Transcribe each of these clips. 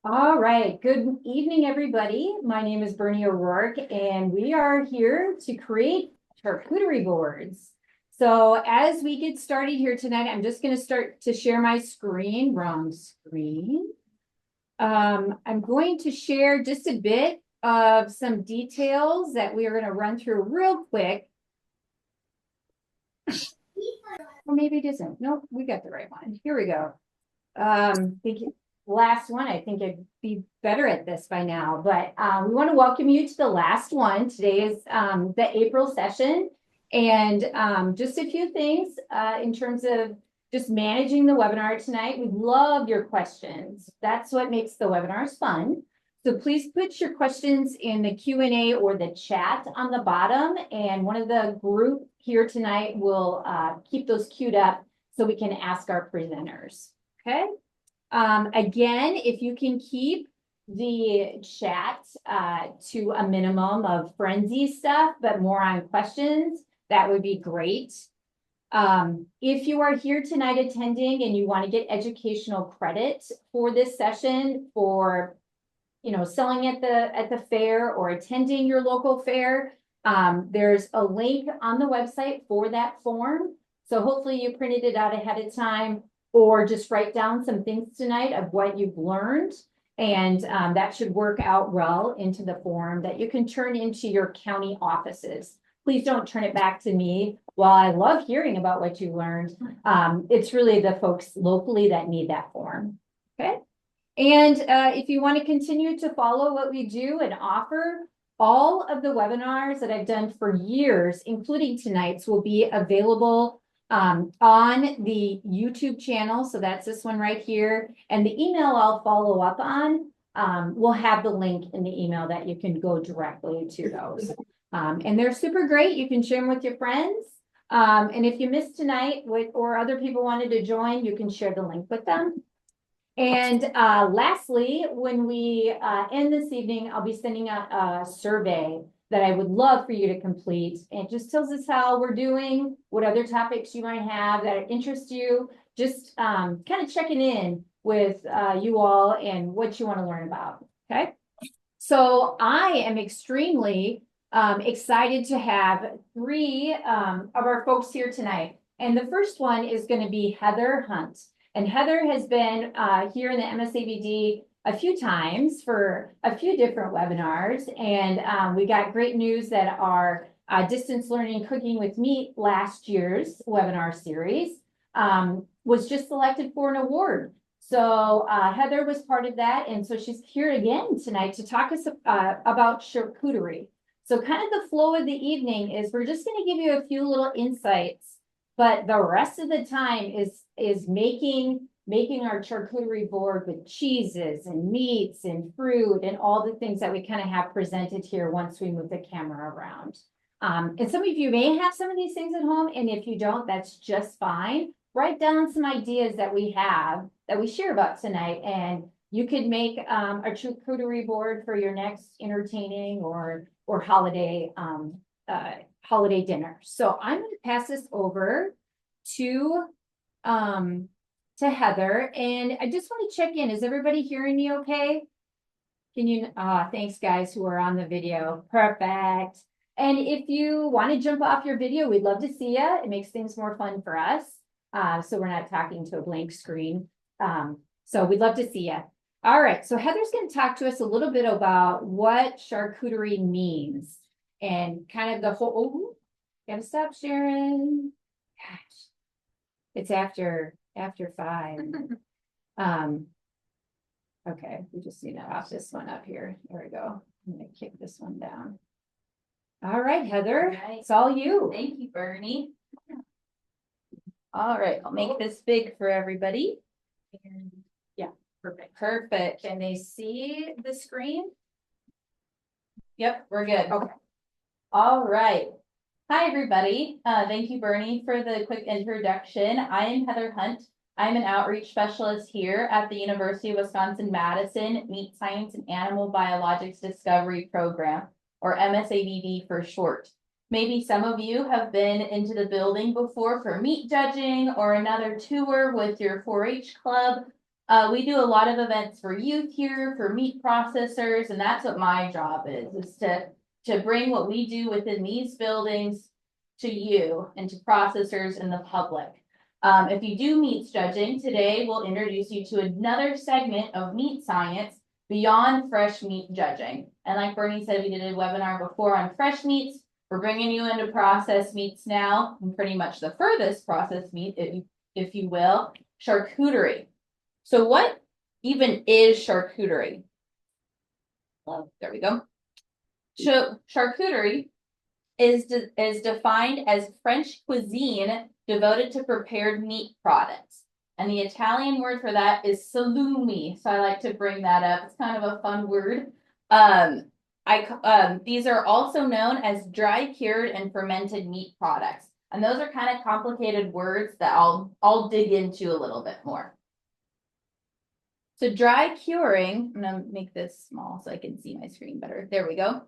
All right, good evening, everybody. My name is Bernie O'Rourke, and we are here to create charcuterie boards. So as we get started here tonight, I'm just going to start to share my screen. Wrong screen. I'm going to share just a bit of some details that we are going to run through real quick. Or maybe it isn't. Nope, we got the right one. Here we go. Thank you. Last one. I think I'd be better at this by now, but we want to welcome you to the last one. Today is the April session, and just a few things in terms of just managing the webinar tonight. We love your questions. That's what makes the webinars fun. So please put your questions in the Q&A or the chat on the bottom, and one of the group here tonight will keep those queued up so we can ask our presenters. Okay. Again, if you can keep the chat to a minimum of frenzy stuff, but more on questions, that would be great. If you are here tonight attending and you want to get educational credit for this session for, selling at the fair or attending your local fair, there's a link on the website for that form. So hopefully you printed it out ahead of time, or just write down some things tonight of what you've learned. And that should work out well into the form that you can turn into your county offices. Please don't turn it back to me. While I love hearing about what you learned, it's really the folks locally that need that form. Okay. And if you want to continue to follow what we do and offer, all of the webinars that I've done for years, including tonight's, will be available on the YouTube channel. So that's this one right here. And the email I'll follow up on will have the link in the email that you can go directly to those. And they're super great. You can share them with your friends. And if you missed tonight or other people wanted to join, you can share the link with them. And lastly, when we end this evening, I'll be sending out a survey that I would love for you to complete. It just tells us how we're doing, what other topics you might have that interest you, just kind of checking in with you all and what you want to learn about, okay? So I am extremely excited to have three of our folks here tonight. And the first one is going to be Heather Hunt. And Heather has been here in the MSABD a few times for a few different webinars. And we got great news that our Distance Learning Cooking with Meat last year's webinar series was just selected for an award. So Heather was part of that. And so she's here again tonight to talk us about charcuterie. So kind of the flow of the evening is we're just going to give you a few little insights, but the rest of the time is making our charcuterie board with cheeses and meats and fruit and all the things that we kind of have presented here once we move the camera around. And some of you may have some of these things at home, and if you don't, that's just fine. Write down some ideas that we have that we share about tonight, and you could make a charcuterie board for your next entertaining or holiday holiday dinner. So I'm going to pass this over to Heather, and I just want to check in. Is everybody hearing me okay? Can you, thanks guys who are on the video. Perfect. And if you want to jump off your video, we'd love to see you. It makes things more fun for us. So we're not talking to a blank screen. So we'd love to see you. All right. So Heather's going to talk to us a little bit about what charcuterie means and kind of the whole, gotta stop sharing. Gosh, it's after 5. Okay, we just need to pop this one up here. There we go. I'm gonna kick this one down. All right, Heather, it's all you. Thank you, Bernie. All right, I'll make this big for everybody. And yeah, perfect. Can they see the screen? Yep, we're good. Okay. All right. Hi, everybody. Thank you, Bernie, for the quick introduction. I am Heather Hunt. I'm an outreach specialist here at the University of Wisconsin-Madison Meat Science and Animal Biologics Discovery Program, or MSABD for short. Maybe some of you have been into the building before for meat judging or another tour with your 4-H club, We do a lot of events for youth here, for meat processors, and that's what my job is to bring what we do within these buildings to you and to processors and the public. If you do meats judging, today we'll introduce you to another segment of meat science beyond fresh meat judging. And like Bernie said, we did a webinar before on fresh meats. We're bringing you into processed meats now, and pretty much the furthest processed meat, if you will, charcuterie. So what even is charcuterie? Well, there we go. So charcuterie is defined as French cuisine devoted to prepared meat products. And the Italian word for that is salumi. So I like to bring that up. It's kind of a fun word. These are also known as dry cured and fermented meat products. And those are kind of complicated words that I'll dig into a little bit more. So dry curing, I'm gonna make this small so I can see my screen better. There we go.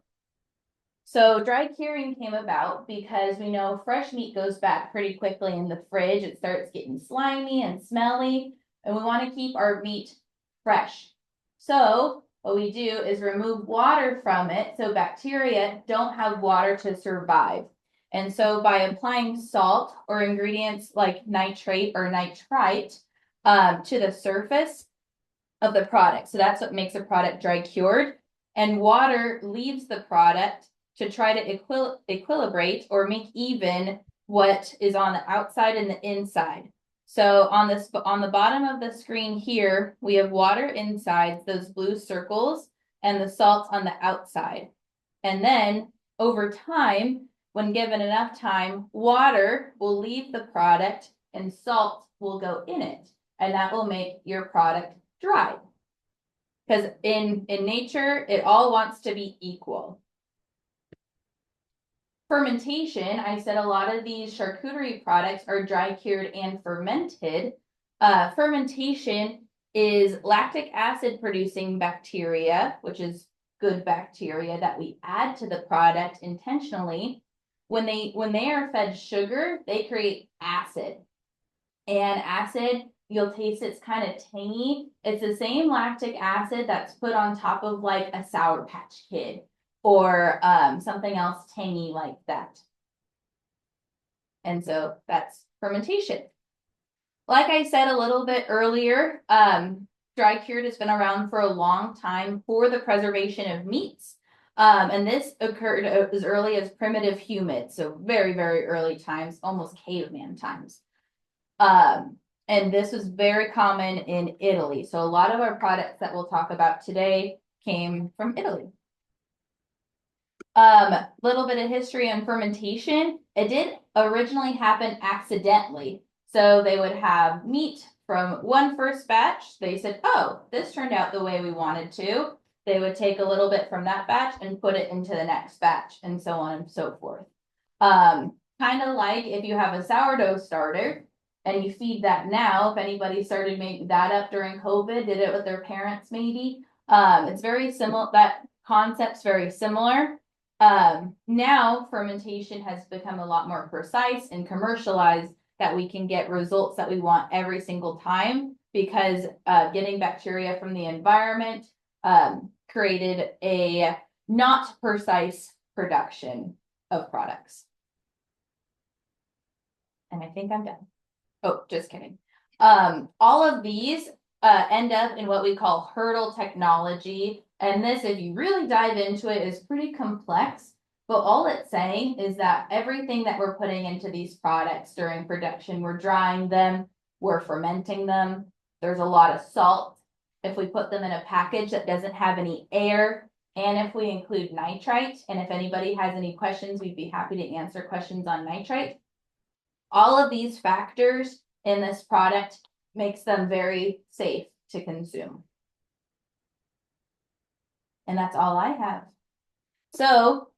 So dry curing came about because we know fresh meat goes bad pretty quickly in the fridge. It starts getting slimy and smelly, and we want to keep our meat fresh. So what we do is remove water from it so bacteria don't have water to survive. And so by applying salt or ingredients like nitrate or nitrite to the surface of the product. So that's what makes a product dry cured. And water leaves the product to try to equilibrate or make even what is on the outside and the inside. So on the bottom of the screen here, we have water inside, those blue circles, and the salt on the outside. And then over time, when given enough time, water will leave the product and salt will go in it. And that will make your product dry. Because in nature, it all wants to be equal. Fermentation, I said a lot of these charcuterie products are dry cured and fermented. Fermentation is lactic acid producing bacteria, which is good bacteria that we add to the product intentionally. When they are fed sugar, they create acid. And acid, you'll taste it's kind of tangy. It's the same lactic acid that's put on top of like a Sour Patch Kid or something else tangy like that. And so that's fermentation. Like I said a little bit earlier, dry cured has been around for a long time for the preservation of meats. And this occurred as early as primitive humans, so very, very early times, almost caveman times. And this was very common in Italy. So a lot of our products that we'll talk about today came from Italy. Little bit of history on fermentation. It did originally happen accidentally. So they would have meat from one first batch. They said, oh, this turned out the way we wanted to. They would take a little bit from that batch and put it into the next batch and so on and so forth. Kind of like if you have a sourdough starter and you feed that now, if anybody started making that up during COVID, did it with their parents maybe, it's very similar. That concept's very similar. Now fermentation has become a lot more precise and commercialized that we can get results that we want every single time because getting bacteria from the environment created a not precise production of products. And I think I'm done. Oh, just kidding. All of these end up in what we call hurdle technology. And this, if you really dive into it, is pretty complex. But all it's saying is that everything that we're putting into these products during production, we're drying them, we're fermenting them. There's a lot of salt. If we put them in a package that doesn't have any air, and if we include nitrite, and if anybody has any questions, we'd be happy to answer questions on nitrite. All of these factors in this product makes them very safe to consume. And that's all I have. So,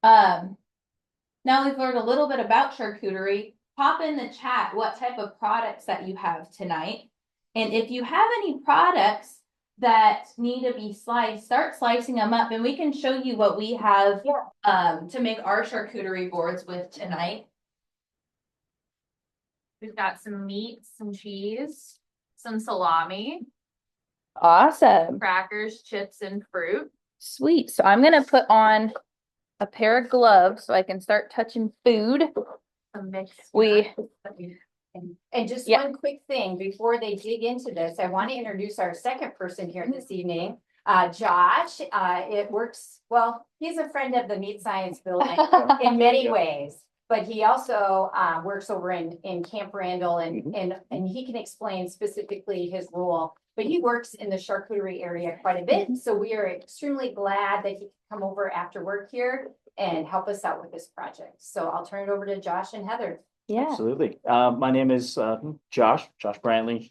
now we've learned a little bit about charcuterie. Pop in the chat what type of products that you have tonight. And if you have any products that need to be sliced, start slicing them up and we can show you what we have to make our charcuterie boards with tonight. We've got some meat, some cheese, some salami, Awesome. Crackers, chips, and fruit. Sweet. So I'm gonna put on a pair of gloves so I can start touching food. We And just Yeah. one quick thing before they dig into this, I want to introduce our second person here this evening. Josh, it works, well, he's a friend of the Meat Science Building in many ways. But he also works over in Camp Randall and he can explain specifically his role. But he works in the charcuterie area quite a bit. So we are extremely glad that he can come over after work here and help us out with this project. So I'll turn it over to Josh and Heather. Yeah. Absolutely. My name is Josh Brantley,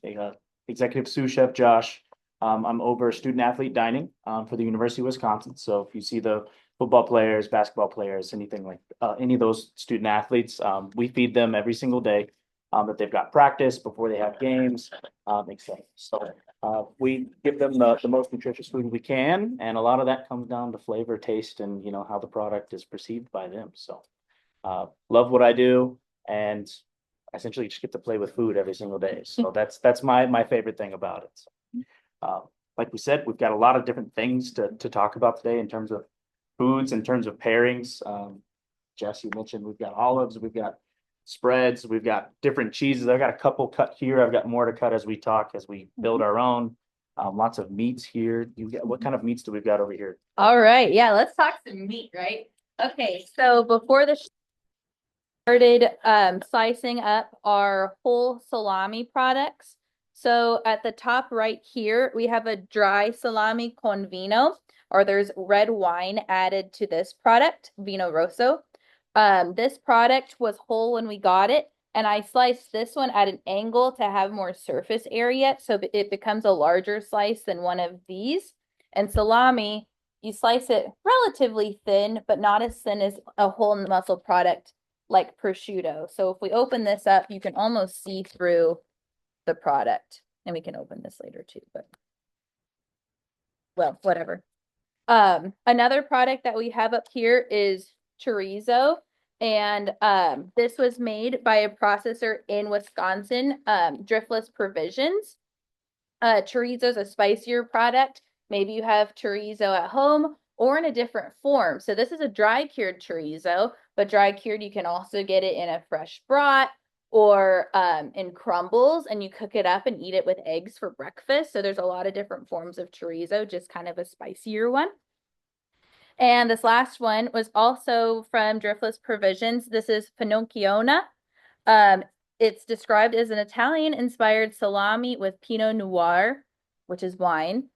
executive sous chef Josh. I'm over student athlete dining for the University of Wisconsin. So if you see the football players, basketball players, anything like any of those student athletes, we feed them every single day that they've got practice before they have games, etc. So we give them the most nutritious food we can, and a lot of that comes down to flavor, taste, and how the product is perceived by them. So love what I do, and essentially just get to play with food every single day. So that's my favorite thing about it. So, like we said, we've got a lot of different things to talk about today in terms of foods, in terms of pairings. Jess, you mentioned we've got olives, we've got spreads, we've got different cheeses. I've got a couple cut here. I've got more to cut as we talk, as we build our own. Lots of meats here. What kind of meats do we've got over here? All right. Yeah, let's talk some meat, right? Okay, so before the started slicing up our whole salami products. So at the top right here, we have a dry salami con vino, or there's red wine added to this product, Vino Rosso. This product was whole when we got it, and I sliced this one at an angle to have more surface area, so it becomes a larger slice than one of these. And salami, you slice it relatively thin, but not as thin as a whole muscle product like prosciutto. So if we open this up, you can almost see through the product. And we can open this later too, but well, whatever. Another product that we have up here is chorizo. And this was made by a processor in Wisconsin, Driftless Provisions. Chorizo is a spicier product. Maybe you have chorizo at home or in a different form. So this is a dry cured chorizo, but dry cured, you can also get it in a fresh brat or in crumbles, and you cook it up and eat it with eggs for breakfast. So there's a lot of different forms of chorizo, just kind of a spicier one. And this last one was also from Driftless Provisions. This is Finocchiona. It's described as an Italian-inspired salami with Pinot Noir, which is wine,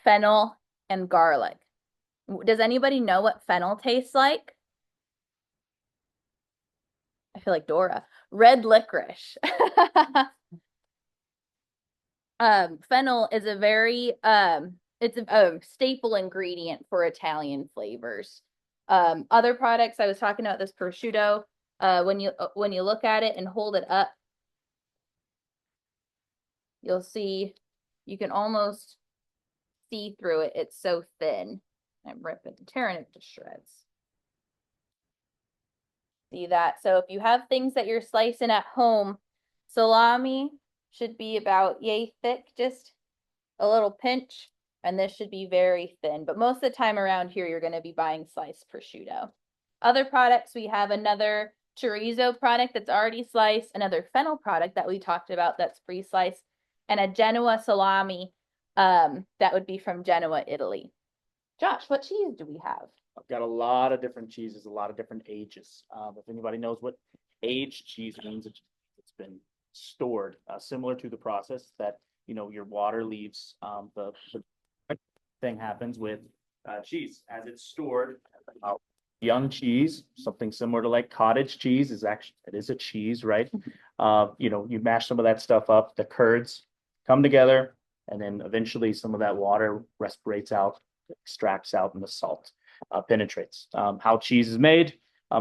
fennel, and garlic. Does anybody know what fennel tastes like? I feel like Dora. Red licorice. Fennel is a very it's a staple ingredient for Italian flavors. Other products, I was talking about this prosciutto. When you look at it and hold it up, you'll see you can almost see through it. It's so thin. I'm tearing it to shreds. See that? So if you have things that you're slicing at home, salami should be about yay thick, just a little pinch, and this should be very thin. But most of the time around here, you're going to be buying sliced prosciutto. Other products, we have another chorizo product that's already sliced, another fennel product that we talked about that's pre-sliced, and a Genoa salami that would be from Genoa, Italy. Josh, what cheese do we have? I've got a lot of different cheeses, a lot of different ages. If anybody knows what aged cheese means, it's been stored, similar to the process that your water leaves. The thing happens with cheese as it's stored. Young cheese, something similar to like cottage cheese, it is a cheese, right? You mash some of that stuff up, the curds come together, and then eventually some of that water respirates out, extracts out, and the salt penetrates. How cheese is made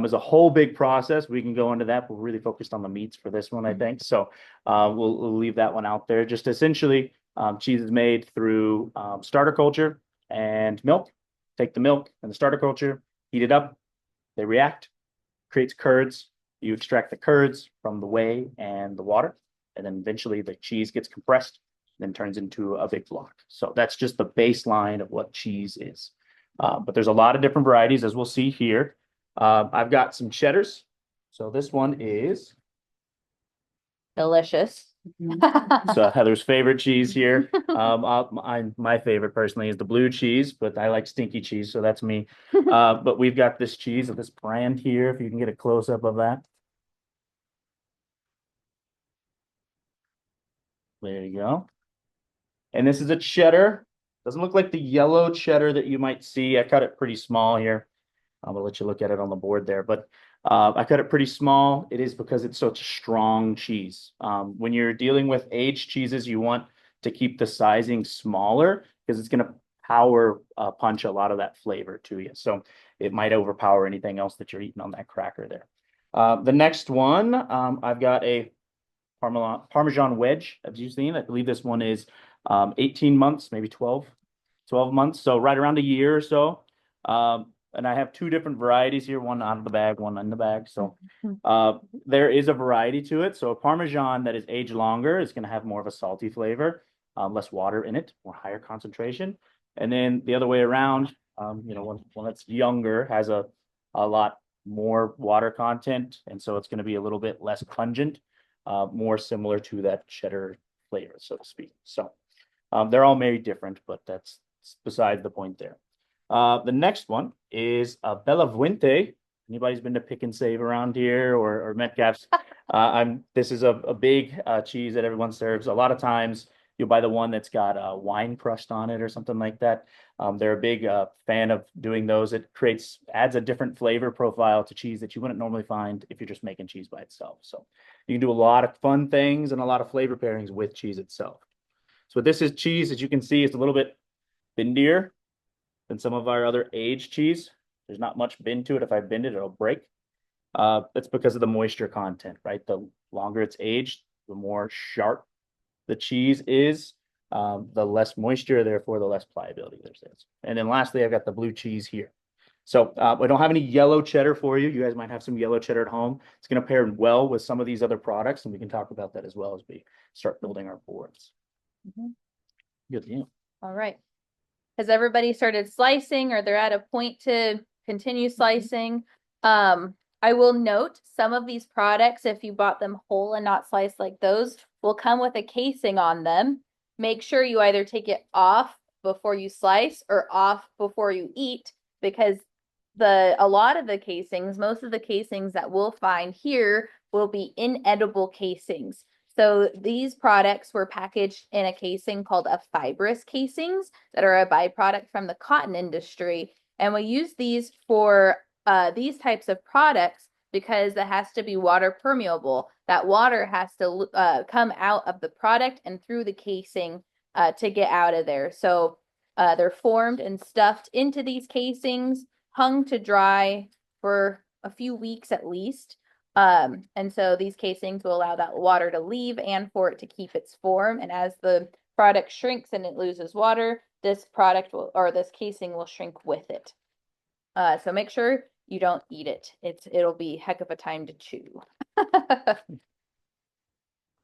is a whole big process. We can go into that, but we're really focused on the meats for this one, I think. So we'll leave that one out there. Just essentially, cheese is made through starter culture and milk. Take the milk and the starter culture, heat it up, they react, creates curds. You extract the curds from the whey and the water, and then eventually the cheese gets compressed then turns into a big block. So that's just the baseline of what cheese is. But there's a lot of different varieties, as we'll see here. I've got some cheddars. So this one is Delicious. so Heather's favorite cheese here. My favorite personally is the blue cheese, but I like stinky cheese, so that's me. But we've got this cheese of this brand here, if you can get a close up of that. There you go. And this is a cheddar. Doesn't look like the yellow cheddar that you might see. I cut it pretty small here. I'm gonna let you look at it on the board there, but I cut it pretty small. It is because it's such a strong cheese. When you're dealing with aged cheeses, you want to keep the sizing smaller because it's gonna power punch a lot of that flavor to you. So it might overpower anything else that you're eating on that cracker there. The next one, I've got a Parmesan wedge, as you've seen. I believe this one is 18 months, maybe 12 months. So right around a year or so. And I have two different varieties here, one out of the bag, one in the bag. So there is a variety to it. So a Parmesan that is aged longer is going to have more of a salty flavor, less water in it, more higher concentration. And then the other way around, one that's younger has a lot more water content. And so it's going to be a little bit less pungent, more similar to that cheddar flavor, so to speak. So they're all very different, but that's beside the point there. The next one is a Bella Fuente. Anybody's been to Pick and Save around here or Metcalf's? This is a big cheese that everyone serves. A lot of times you'll buy the one that's got wine crust on it or something like that. They're a big fan of doing those. It adds a different flavor profile to cheese that you wouldn't normally find if you're just making cheese by itself. So you can do a lot of fun things and a lot of flavor pairings with cheese itself. So this is cheese, as you can see, it's a little bit bendier than some of our other aged cheese. There's not much bend to it. If I bend it, it'll break. That's because of the moisture content, right? The longer it's aged, the more sharp the cheese is, the less moisture, therefore the less pliability there is. And then lastly, I've got the blue cheese here. So I don't have any yellow cheddar for you. You guys might have some yellow cheddar at home. It's going to pair well with some of these other products, and we can talk about that as well as we start building our boards. Good deal. All right. Has everybody started slicing, or they're at a point to continue slicing? I will note some of these products, if you bought them whole and not sliced like those, will come with a casing on them. Make sure you either take it off before you slice or off before you eat, because a lot of the casings, most of the casings that we'll find here will be inedible casings. So these products were packaged in a casing called a fibrous casings that are a byproduct from the cotton industry. And we use these for these types of products because it has to be water permeable. That water has to come out of the product and through the casing to get out of there. So they're formed and stuffed into these casings, hung to dry for a few weeks at least. And so these casings will allow that water to leave and for it to keep its form. And as the product shrinks and it loses water, this product will, or this casing will shrink with it. So make sure you don't eat it. It'll be a heck of a time to chew.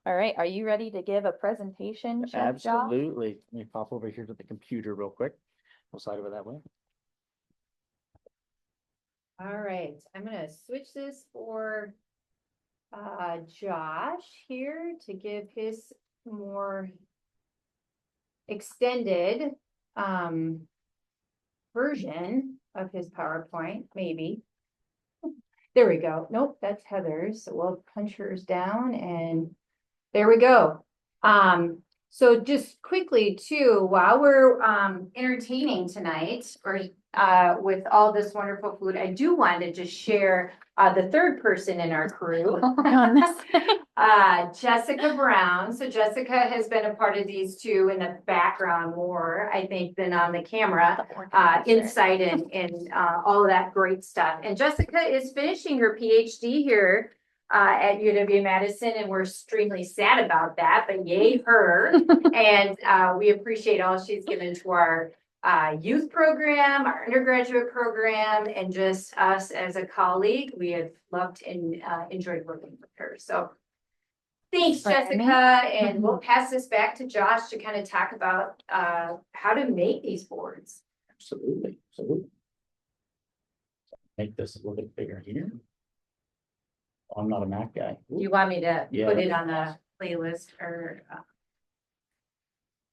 All right, are you ready to give a presentation, Chef Josh? Absolutely. Let me pop over here to the computer real quick. We'll slide over that way. All right, I'm gonna switch this for Josh here to give his more extended version of his PowerPoint, maybe. There we go. Nope, that's Heather's. So we'll punch hers down and there we go. So just quickly too, while we're entertaining tonight or with all this wonderful food, I do want to just share the third person in our crew, Jessica Brown. So Jessica has been a part of these two in the background more, I think, than on the camera, insight and all of that great stuff. And Jessica is finishing her PhD here at UW-Madison, and we're extremely sad about that, but yay her. And we appreciate all she's given to our youth program, our undergraduate program, and just us as a colleague. We have loved and enjoyed working with her. So Thanks, Brittany. Jessica, and we'll pass this back to Josh to kind of talk about how to make these boards. Absolutely, absolutely. Make this a little bit bigger here. I'm not a Mac guy. Do you want me to Yeah. put it on the playlist or?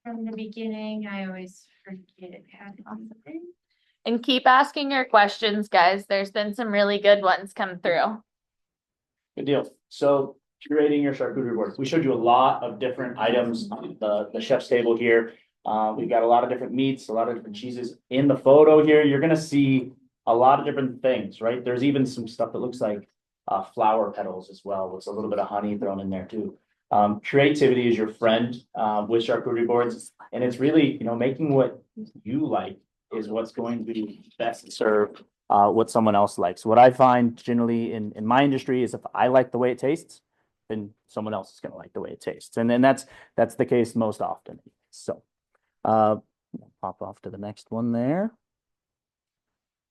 From the beginning, I always forget it had something. And keep asking your questions, guys. There's been some really good ones come through. Good deal. So curating your charcuterie board. We showed you a lot of different items on the chef's table here. We've got a lot of different meats, a lot of different cheeses. In the photo here, you're gonna see a lot of different things, right? There's even some stuff that looks like flower petals as well, with a little bit of honey thrown in there too. Creativity is your friend with charcuterie boards, and it's really, you know, making what you like is what's going to best serve what someone else likes. What I find generally in my industry is if I like the way it tastes, then someone else is going to like the way it tastes, and then that's the case most often. So, pop off to the next one there.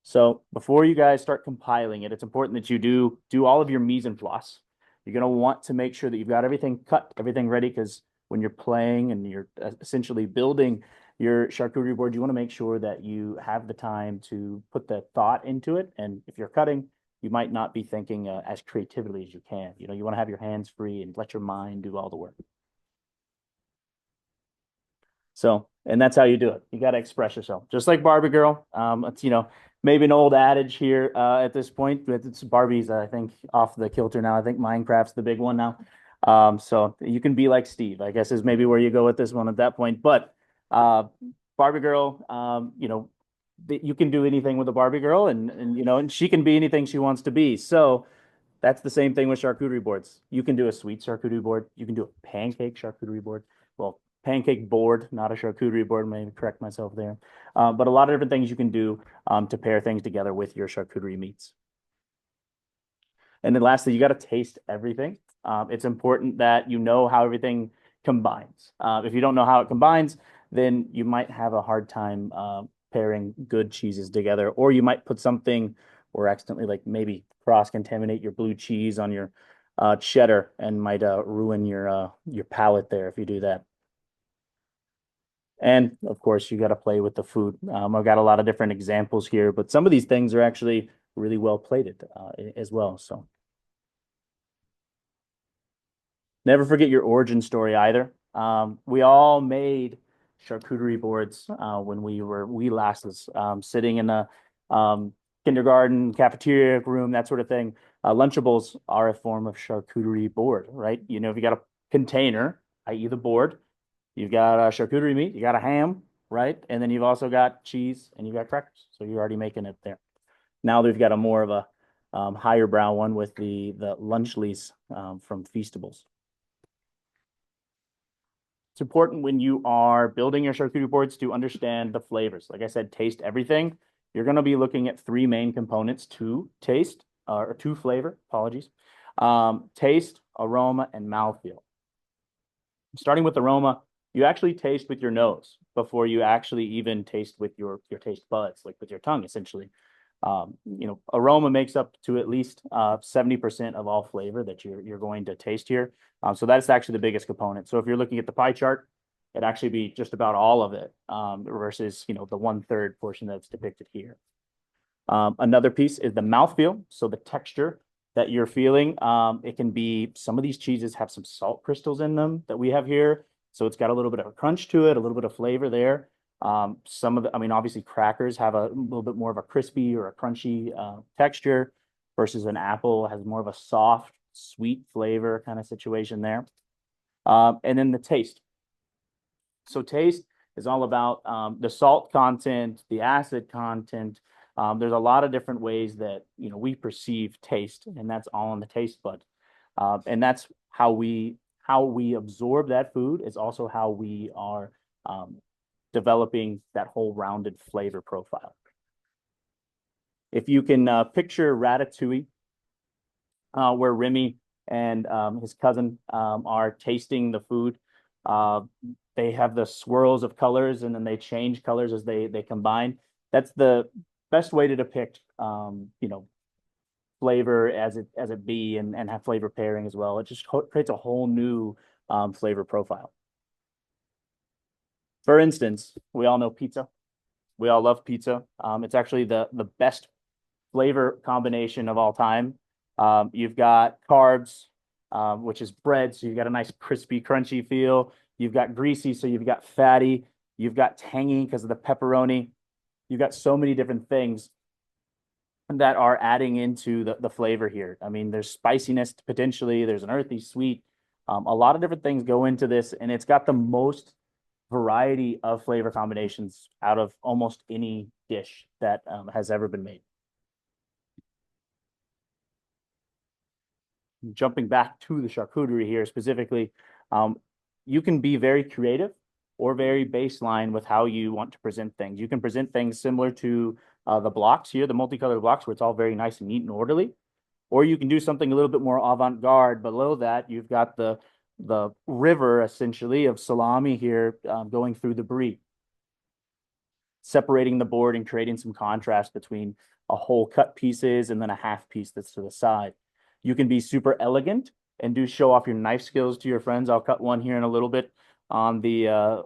So before you guys start compiling it, it's important that you do all of your mise en place. You're going to want to make sure that you've got everything cut, everything ready, because when you're playing and you're essentially building your charcuterie board, you want to make sure that you have the time to put the thought into it. And if you're cutting, you might not be thinking as creatively as you can. You know, you want to have your hands free and let your mind do all the work. So, and that's how you do it. You got to express yourself, just like Barbie Girl. It's, you know, maybe an old adage here at this point, but it's Barbie's, I think, off the kilter now. I think Minecraft's the big one now. So you can be like Steve, I guess, is maybe where you go with this one at that point. But Barbie Girl, you know, you can do anything with a Barbie Girl, and you know, and she can be anything she wants to be. So that's the same thing with charcuterie boards. You can do a sweet charcuterie board. You can do a pancake charcuterie board. Well, pancake board, not a charcuterie board. Maybe correct myself there. But a lot of different things you can do to pair things together with your charcuterie meats. And then lastly, you got to taste everything. It's important that you know how everything combines. If you don't know how it combines, then you might have a hard time pairing good cheeses together, or you might put something or accidentally like maybe cross-contaminate your blue cheese on your cheddar and might ruin your palate there if you do that. And of course, you got to play with the food. I've got a lot of different examples here, but some of these things are actually really well plated as well. So never forget your origin story either. We all made charcuterie boards when we were wee lasses, sitting in a kindergarten cafeteria room, that sort of thing. Lunchables are a form of charcuterie board, right? You know, if you got a container, i.e. the board, you've got a charcuterie meat, you got a ham, right? And then you've also got cheese and you've got crackers. So you're already making it there. Now they've got a more of a higher brow one with the Lunchleys from Feastables. It's important when you are building your charcuterie boards to understand the flavors. Like I said, taste everything. You're going to be looking at three main components to taste, or to flavor, apologies. Taste, aroma, and mouthfeel. Starting with aroma, you actually taste with your nose before you actually even taste with your taste buds, like with your tongue, essentially. You know, aroma makes up to at least 70% of all flavor that you're going to taste here. So that's actually the biggest component. So if you're looking at the pie chart, it'd actually be just about all of it versus, you know, the 1/3 portion that's depicted here. Another piece is the mouthfeel. So the texture that you're feeling, it can be, some of these cheeses have some salt crystals in them that we have here. So it's got a little bit of a crunch to it, a little bit of flavor there. Some of the, I mean, obviously crackers have a little bit more of a crispy or a crunchy texture versus an apple has more of a soft, sweet flavor kind of situation there. And then the taste. So taste is all about the salt content, the acid content. There's a lot of different ways that, you know, we perceive taste, and that's all in the taste bud. And that's how we absorb that food is also how we are developing that whole rounded flavor profile. If you can picture Ratatouille, where Remy and his cousin are tasting the food, they have the swirls of colors and then they change colors as they combine. That's the best way to depict, you know, flavor as it be and have flavor pairing as well. It just creates a whole new flavor profile. For instance, we all know pizza. We all love pizza. It's actually the best flavor combination of all time. You've got carbs, which is bread, so you've got a nice crispy, crunchy feel. You've got greasy, so you've got fatty. You've got tangy because of the pepperoni. You've got so many different things that are adding into the flavor here. I mean, there's spiciness potentially, there's an earthy sweet. A lot of different things go into this, and it's got the most variety of flavor combinations out of almost any dish that has ever been made. Jumping back to the charcuterie here specifically, you can be very creative or very baseline with how you want to present things. You can present things similar to the blocks here, the multicolored blocks, where it's all very nice and neat and orderly. Or you can do something a little bit more avant-garde. Below that, you've got the river, essentially, of salami here going through the brie, separating the board and creating some contrast between a whole cut pieces and then a half piece that's to the side. You can be super elegant and show off your knife skills to your friends. I'll cut one here in a little bit on the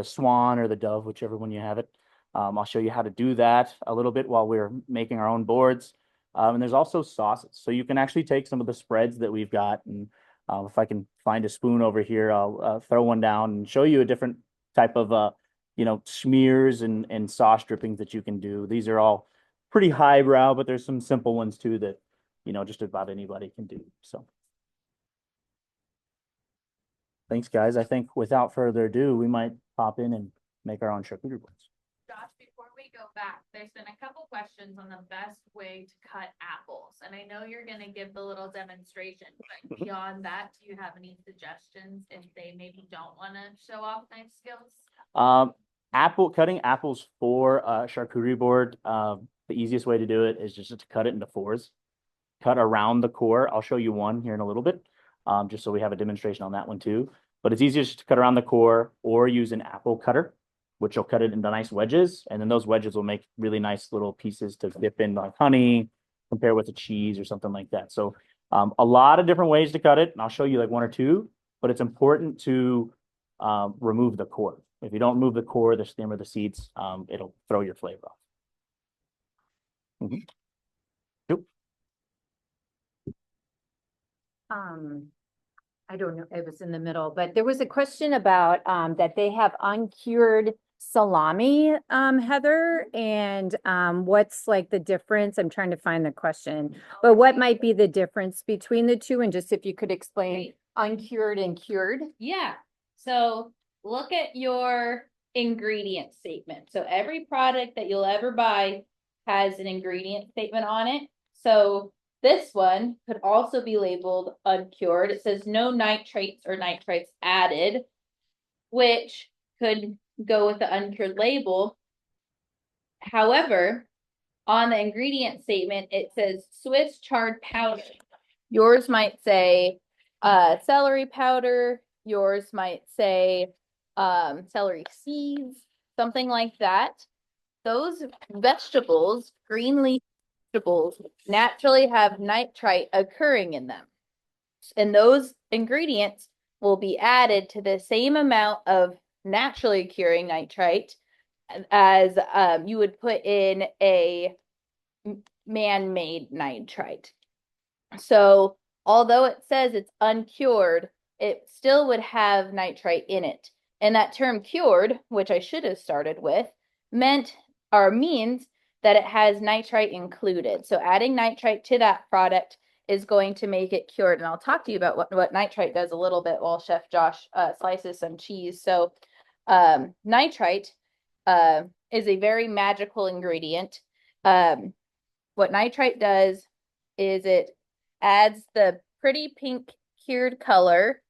swan or the dove, whichever one you have it. I'll show you how to do that a little bit while we're making our own boards. And there's also sauces. So you can actually take some of the spreads that we've got, and if I can find a spoon over here, I'll throw one down and show you a different type of smears and sauce drippings that you can do. These are all pretty highbrow, but there's some simple ones too that just about anybody can do. So thanks, guys. I think without further ado, we might pop in and make our own charcuterie boards. Josh, before we go back, there's been a couple questions on the best way to cut apples. And I know you're gonna give the little demonstration, but beyond that, do you have any suggestions if they maybe don't wanna show off knife skills? Cutting apples for a charcuterie board, the easiest way to do it is just to cut it into fours. Cut around the core. I'll show you one here in a little bit, just so we have a demonstration on that one too. But it's easiest to cut around the core or use an apple cutter, which will cut it into nice wedges. And then those wedges will make really nice little pieces to dip in like honey, compare with a cheese or something like that. So a lot of different ways to cut it. And I'll show you like one or two, but it's important to remove the core. If you don't remove the core, the stem or the seeds, it'll throw your flavor off. Yep. I don't know, it was in the middle, but there was a question about that they have uncured salami, Heather, and what's like the difference? I'm trying to find the question, but what might be the difference between the two? And just if you could explain uncured and cured. Yeah, so look at your ingredient statement. So every product that you'll ever buy has an ingredient statement on it. So this one could also be labeled uncured. It says no nitrates or nitrites added, which could go with the uncured label. However, on the ingredient statement, it says Swiss chard powder. Yours might say celery powder. Yours might say celery seeds, something like that. Those vegetables, green leaf vegetables, naturally have nitrite occurring in them. And those ingredients will be added to the same amount of naturally occurring nitrite as you would put in a man-made nitrite. So although it says it's uncured, it still would have nitrite in it. And that term cured, which I should have started with, means that it has nitrite included. So adding nitrite to that product is going to make it cured. And I'll talk to you about what nitrite does a little bit while Chef Josh slices some cheese. So nitrite is a very magical ingredient. What nitrite does is it adds the pretty pink cured color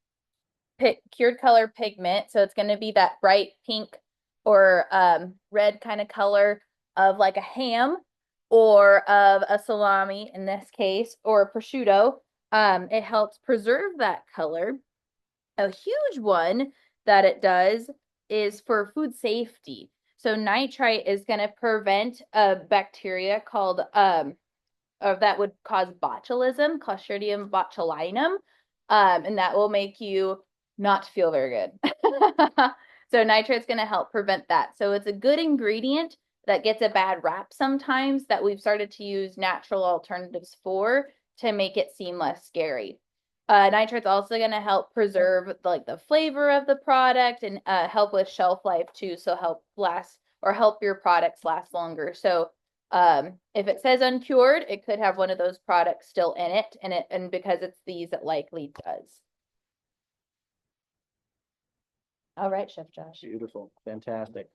pigment. So it's going to be that bright pink or red kind of color of like a ham or of a salami in this case, or a prosciutto. It helps preserve that color. A huge one that it does is for food safety. So nitrite is going to prevent a bacteria called that would cause botulism, Clostridium botulinum, and that will make you not feel very good. So nitrate's going to help prevent that. So it's a good ingredient that gets a bad rap sometimes that we've started to use natural alternatives for to make it seem less scary. Nitrate's also going to help preserve the flavor of the product and help with shelf life too. So help your products last longer. So if it says uncured, it could have one of those products still in it, and because it's these, it likely does. All right, Chef Josh. Beautiful, fantastic.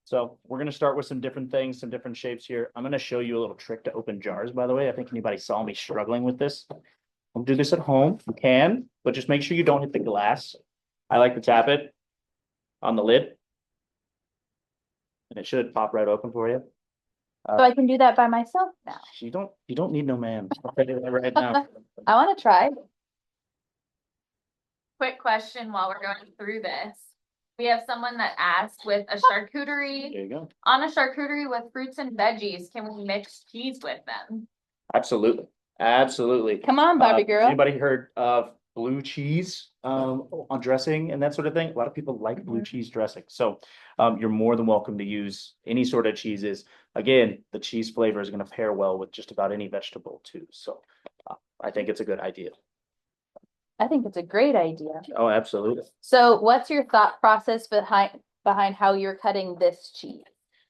So we're gonna start with some different things, some different shapes here. I'm gonna show you a little trick to open jars, by the way. I think anybody saw me struggling with this. Don't do this at home. You can, but just make sure you don't hit the glass. I like to tap it on the lid. And it should pop right open for you. So I can do that by myself now. You don't need no man. I'll tell you that right now. I want to try. Quick question while we're going through this. We have someone that asked with a charcuterie, There you go. on a charcuterie with fruits and veggies, can we mix cheese with them? Absolutely. Absolutely. Come on, Barbie girl. Anybody heard of blue cheese on dressing and that sort of thing? A lot of people like blue cheese dressing. So you're more than welcome to use any sort of cheeses. Again, the cheese flavor is going to pair well with just about any vegetable too. So I think it's a good idea. I think it's a great idea. Oh, absolutely. So what's your thought process behind how you're cutting this cheese?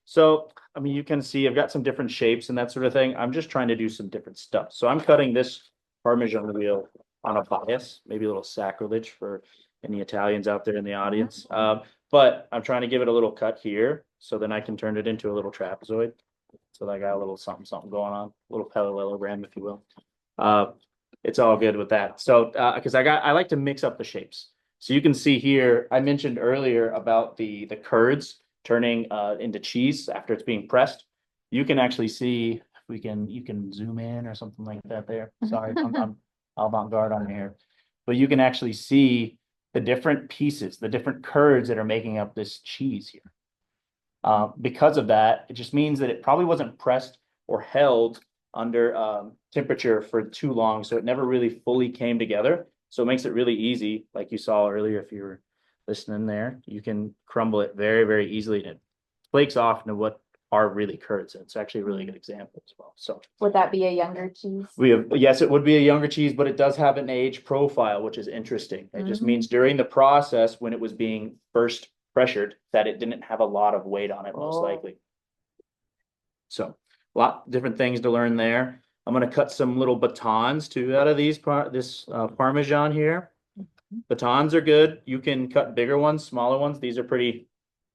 So, I mean, you can see I've got some different shapes and that sort of thing. I'm just trying to do some different stuff. So I'm cutting this Parmesan wheel on a bias, maybe a little sacrilege for any Italians out there in the audience. But I'm trying to give it a little cut here so then I can turn it into a little trapezoid. So I got a little something going on, a little parallelogram, if you will. It's all good with that. So, because I like to mix up the shapes. So you can see here, I mentioned earlier about the curds turning into cheese after it's being pressed. You can actually see if you can zoom in or something like that there. Sorry, I'm avant-garde on here. But you can actually see the different pieces, the different curds that are making up this cheese here. Because of that, it just means that it probably wasn't pressed or held under temperature for too long, so it never really fully came together. So it makes it really easy, like you saw earlier if you were listening there. You can crumble it very, very easily, and it flakes off into what are really curds. It's actually a really good example as well. So would that be a younger cheese? Yes, it would be a younger cheese, but it does have an age profile, which is interesting. It just means during the process when it was being first pressured that it didn't have a lot of weight on it, most likely. So a lot different things to learn there. I'm going to cut some little batons too out of this Parmesan here. Batons are good. You can cut bigger ones, smaller ones. These are pretty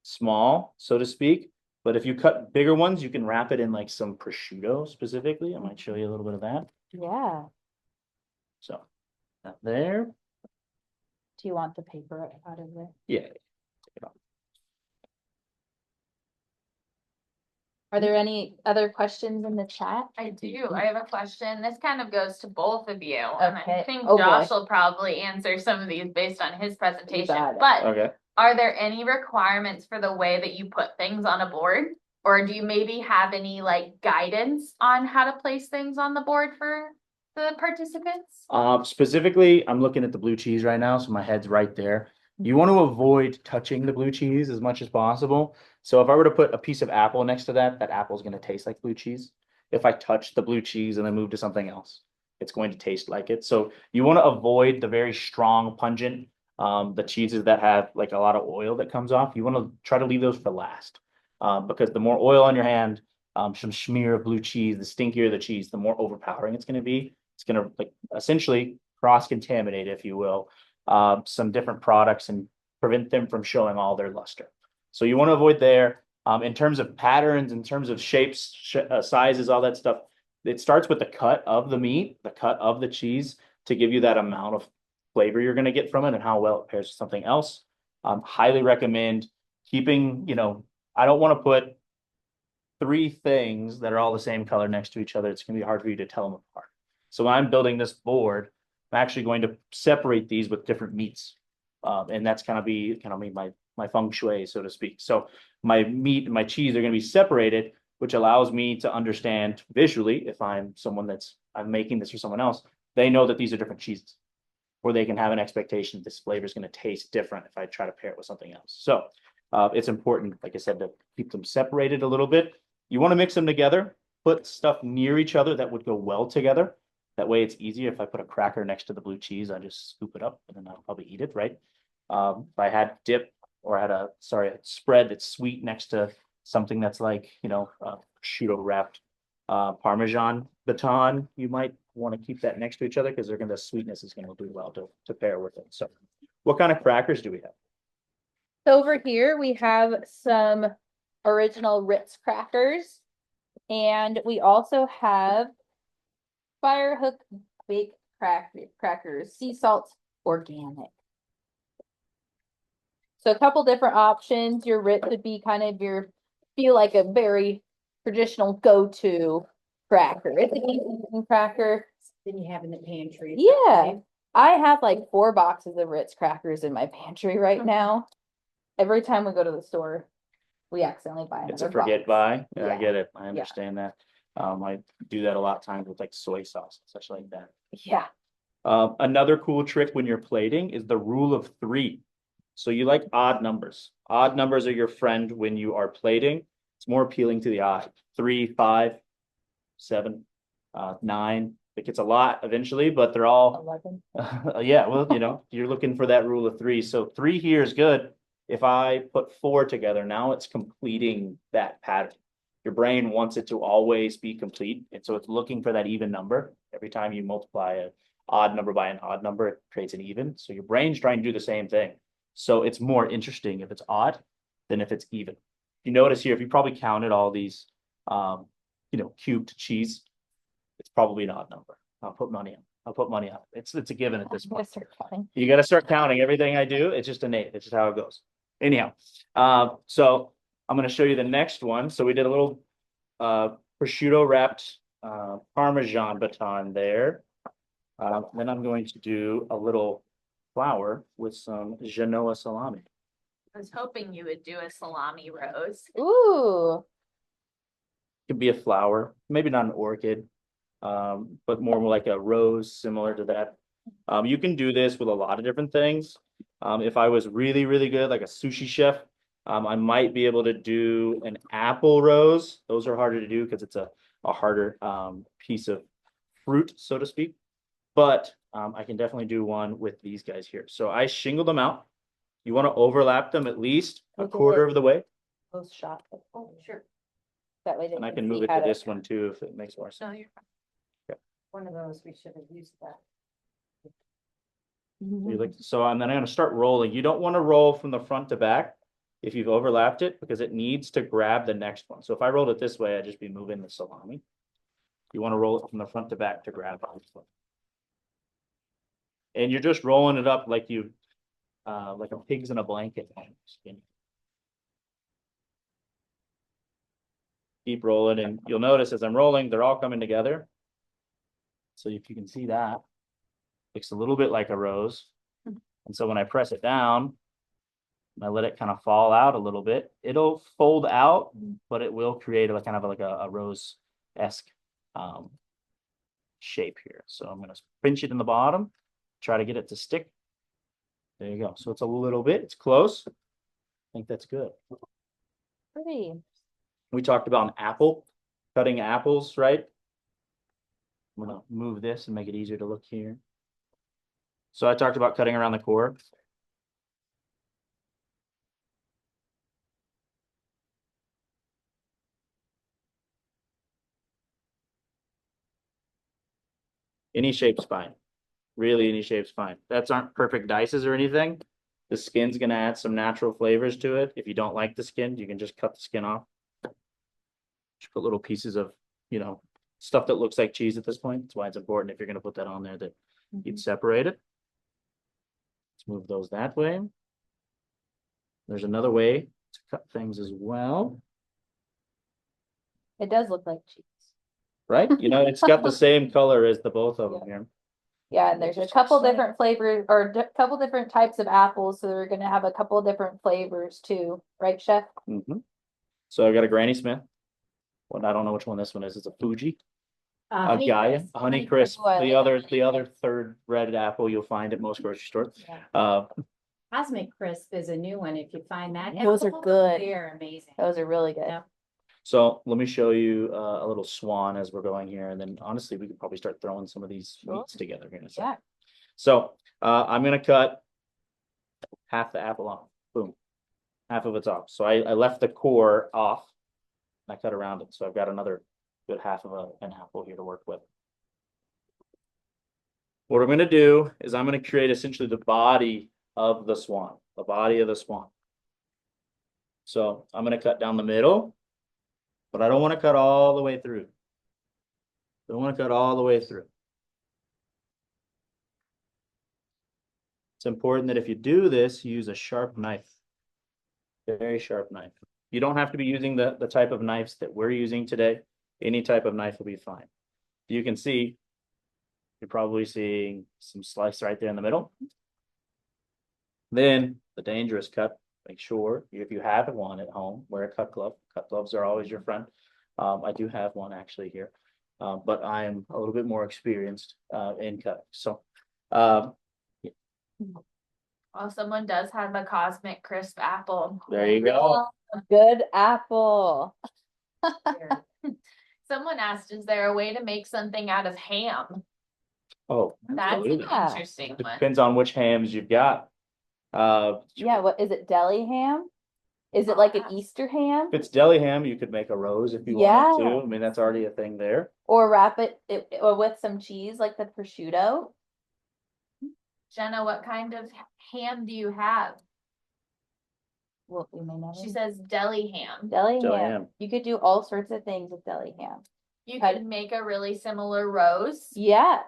small, so to speak. But if you cut bigger ones, you can wrap it in like some prosciutto specifically. I might show you a little bit of that. Yeah. So that there. Do you want the paper out of there? Yeah. Take it off. Are there any other questions in the chat? I do. I have a question. This kind of goes to both of you. And I Okay. think Oh, Josh boy. will probably answer some of these based on his presentation. got it. But Okay. are there any requirements for the way that you put things on a board? Or do you maybe have any like guidance on how to place things on the board for the participants? Specifically, I'm looking at the blue cheese right now, so my head's right there. You want to avoid touching the blue cheese as much as possible. So if I were to put a piece of apple next to that apple is going to taste like blue cheese. If I touch the blue cheese and then move to something else, it's going to taste like it. So you want to avoid the very strong, pungent, the cheeses that have like a lot of oil that comes off. You want to try to leave those for last, because the more oil on your hand, some smear of blue cheese, the stinkier the cheese, the more overpowering it's going to be. It's going to like essentially cross-contaminate, if you will, some different products and prevent them from showing all their luster. So you want to avoid there. In terms of patterns, in terms of shapes, sizes, all that stuff, it starts with the cut of the meat, the cut of the cheese to give you that amount of flavor you're going to get from it and how well it pairs with something else. Highly recommend keeping, I don't want to put 3 things that are all the same color next to each other. It's going to be hard for you to tell them apart. So when I'm building this board, I'm actually going to separate these with different meats. And that's kind of be my feng shui, so to speak. So my meat and my cheese are going to be separated which allows me to understand visually if I'm I'm making this for someone else, they know that these are different cheeses. Or they can have an expectation this flavor is going to taste different if I try to pair it with something else. So it's important, like I said, to keep them separated a little bit. You want to mix them together, put stuff near each other that would go well together. That way it's easier. If I put a cracker next to the blue cheese, I just scoop it up and then I'll probably eat it, right? If I had dip or I had a spread that's sweet next to something that's like, prosciutto wrapped Parmesan baton, you might want to keep that next to each other because the sweetness is going to do well to pair with it. So what kind of crackers do we have? Over here, we have some original Ritz crackers. And we also have Firehook baked crackers, sea salt organic. So a couple different options. Your Ritz would be kind of feel like a very traditional go-to cracker. It's an easy cracker. Then you have in the pantry. Yeah. I have like 4 boxes of Ritz crackers in my pantry right now. Every time we go to the store, we accidentally buy another It's a forget box. buy. Yeah, I get it. I understand that. I do that a lot of times with like soy sauce, such like that. Yeah. Another cool trick when you're plating is the rule of 3. So you like odd numbers. Odd numbers are your friend when you are plating. It's more appealing to the eye. 3, 5, 7, 9. It gets a lot eventually, but they're all 11. yeah, well, you're looking for that rule of 3. So 3 here is good. If I put 4 together, now it's completing that pattern. Your brain wants it to always be complete. And so it's looking for that even number. Every time you multiply an odd number by an odd number, it creates an even. So your brain's trying to do the same thing. So it's more interesting if it's odd than if it's even. You notice here, if you probably counted all these, cubed cheese, it's probably an odd number. I'll put money on it. It's a given at this point. You got to start counting everything I do. It's just innate. It's just how it goes. Anyhow, so I'm going to show you the next one. So we did a little prosciutto wrapped Parmesan baton there. Then I'm going to do a little flour with some Genoa salami. I was hoping you would do a salami rose. Ooh. Could be a flower, maybe not an orchid, but more like a rose similar to that. You can do this with a lot of different things. If I was really, really good, like a sushi chef, I might be able to do an apple rose. Those are harder to do because it's a harder piece of fruit, so to speak. But I can definitely do one with these guys here. So I shingle them out. You want to overlap them at least a quarter of the way. Those shots. Oh, sure. That way And I can move it to this one too, if it makes more sense. No, you're fine. One of those, we should have used that. So and then I'm going to start rolling. You don't want to roll from the front to back if you've overlapped it because it needs to grab the next one. So if I rolled it this way, I'd just be moving the salami. You want to roll it from the front to back to grab it. And you're just rolling it up like like a pig's in a blanket. Keep rolling, and you'll notice as I'm rolling, they're all coming together. So if you can see that, looks a little bit like a rose. And so when I press it down, and I let it kind of fall out a little bit, it'll fold out, but it will create a kind of like a rose-esque shape here. So I'm going to pinch it in the bottom, try to get it to stick. There you go. So it's a little bit, it's close. I think that's good. Pretty. We talked about an apple, cutting apples, right? I'm going to move this and make it easier to look here. So I talked about cutting around the core. Any shape's fine. Really, any shape's fine. That's aren't perfect dices or anything. The skin's going to add some natural flavors to it. If you don't like the skin, you can just cut the skin off. Just put little pieces of, stuff that looks like cheese at this point. That's why it's important if you're going to put that on there that you'd separate it. Let's move those that way. There's another way to cut things as well. It does look like cheese. Right? It's got the same color as the both of them here. Yeah, and there's a couple different flavors or a couple different types of apples, so they're going to have a couple different flavors too, right, Chef? So I got a Granny Smith. Well, I don't know which one this one is. It's a Fuji. Honey Gaia, Crisp. Honey Crisp. Oh, I The like other third red apple you'll find at most grocery stores. Yeah. Uh, Cosmic Crisp is a new one. If you find that. Those are apple, good. They're amazing. Those are really good. Yep. so let me show you a little swan as we're going here, and then honestly, we could probably start throwing some of these Sure. meats together here in a second. Yeah. So I'm gonna cut half the apple off. Boom, half of it's off. So I left the core off. And I cut around it, so I've got another good half of an apple here to work with. What I'm gonna do is I'm gonna create essentially the body of the swan, the body of the swan. So I'm gonna cut down the middle, but I don't want to cut all the way through. Don't want to cut all the way through. It's important that if you do this, use a sharp knife. Very sharp knife. You don't have to be using the type of knives that we're using today. Any type of knife will be fine. You can see, you're probably seeing some slice right there in the middle. Then the dangerous cut, make sure if you have one at home, wear a cut glove. Cut gloves are always your friend. I do have one actually here, but I am a little bit more experienced in cutting. So Well, someone does have a Cosmic Crisp apple. there you go. A good apple. Someone asked, is there a way to make something out of ham? Oh, That's absolutely. an Yeah. interesting one. Depends on which hams you've got. Yeah, what is it? Deli ham? Is it like an Easter ham? If it's deli ham, you could make a rose if you Yeah. wanted to. I mean, that's already a thing there. Or wrap it or with some cheese, like the prosciutto? Jenna, what kind of ham do you have? Well, we may never. She says deli ham. Deli Deli ham. ham. You could do all sorts of things with deli ham. You Cut- could make a really similar rose. Yeah.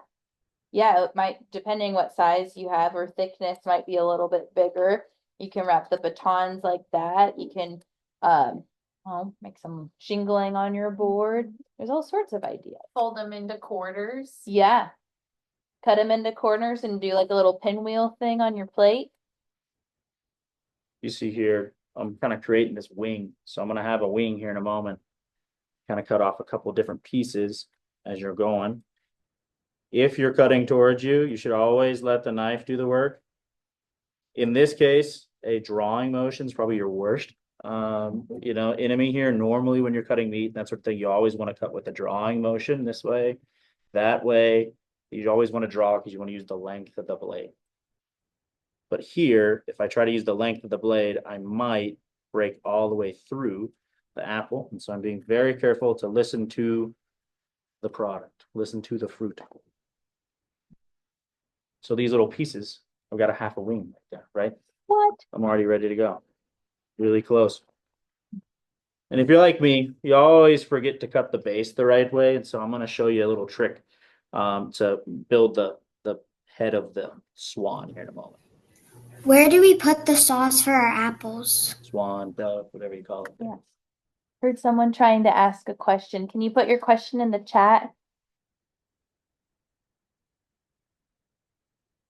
Yeah, it might, depending what size you have or thickness might be a little bit bigger. You can wrap the batons like that. You can make some shingling on your board. There's all sorts of ideas. Fold them into quarters. Yeah. Cut them into corners and do like a little pinwheel thing on your plate. You see here, I'm kind of creating this wing. So I'm going to have a wing here in a moment. Kind of cut off a couple different pieces as you're going. If you're cutting towards you, you should always let the knife do the work. In this case, a drawing motion is probably your worst, enemy here. Normally when you're cutting meat, that sort of thing, you always want to cut with a drawing motion this way. That way, you always want to draw because you want to use the length of the blade. But here, if I try to use the length of the blade, I might break all the way through the apple. And so I'm being very careful to listen to the product, listen to the fruit. So these little pieces, I've got a half a wing right there, right? What? I'm already ready to go. Really close. And if you're like me, you always forget to cut the base the right way. And so I'm going to show you a little trick to build the head of the swan here in a moment. Where do we put the sauce for our apples? Swan, dove, whatever you call it. Yeah. Heard someone trying to ask a question. Can you put your question in the chat?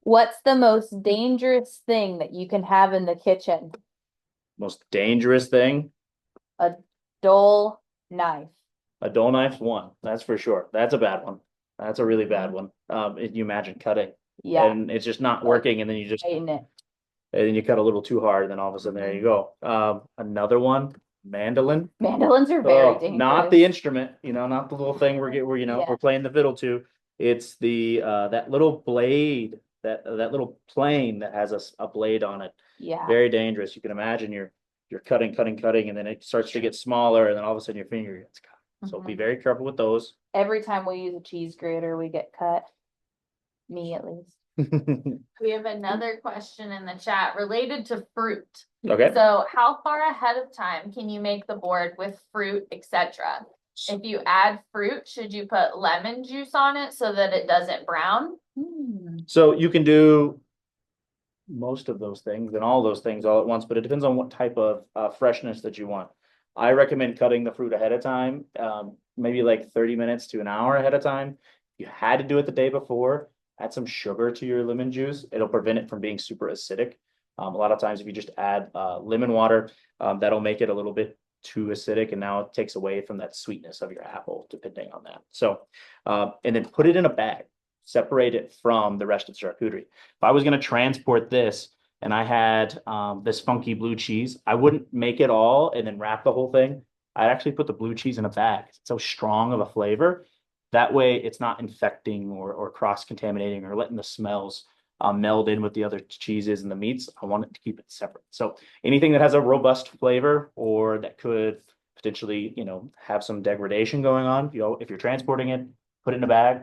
What's the most dangerous thing that you can have in the kitchen? Most dangerous thing? A dull knife. A dull knife's one, that's for sure. That's a bad one. That's a really bad one. You imagine cutting Yeah, and it's just not working, and then you just tighten it. and then you cut a little too hard, and then all of a sudden there you go. Another one, mandolin. Mandolins are very Oh, dangerous. not the instrument, not the little thing we're Yeah. we're playing the fiddle to. It's the that little blade, that little plane that has a blade on it. Yeah. Very dangerous. You can imagine you're cutting, and then it starts to get smaller, and then all of a sudden your finger gets cut. So be very careful with those. Every time we use a cheese grater, we get cut. Me at least. We have another question in the chat related to fruit. Okay. So how far ahead of time can you make the board with fruit, etc.? If you add fruit, should you put lemon juice on it so that it doesn't brown? So you can do most of those things and all those things all at once, but it depends on what type of freshness that you want. I recommend cutting the fruit ahead of time, maybe like 30 minutes to an hour ahead of time. If you had to do it the day before, add some sugar to your lemon juice. It'll prevent it from being super acidic. A lot of times if you just add lemon water, that'll make it a little bit too acidic, and now it takes away from that sweetness of your apple, depending on that. So, and then put it in a bag, separate it from the rest of the charcuterie. If I was going to transport this and I had this funky blue cheese, I wouldn't make it all and then wrap the whole thing. I'd actually put the blue cheese in a bag. It's so strong of a flavor. That way it's not infecting or cross-contaminating or letting the smells meld in with the other cheeses and the meats. I want it to keep it separate. So anything that has a robust flavor or that could potentially, have some degradation going on, if you're transporting it, put it in a bag,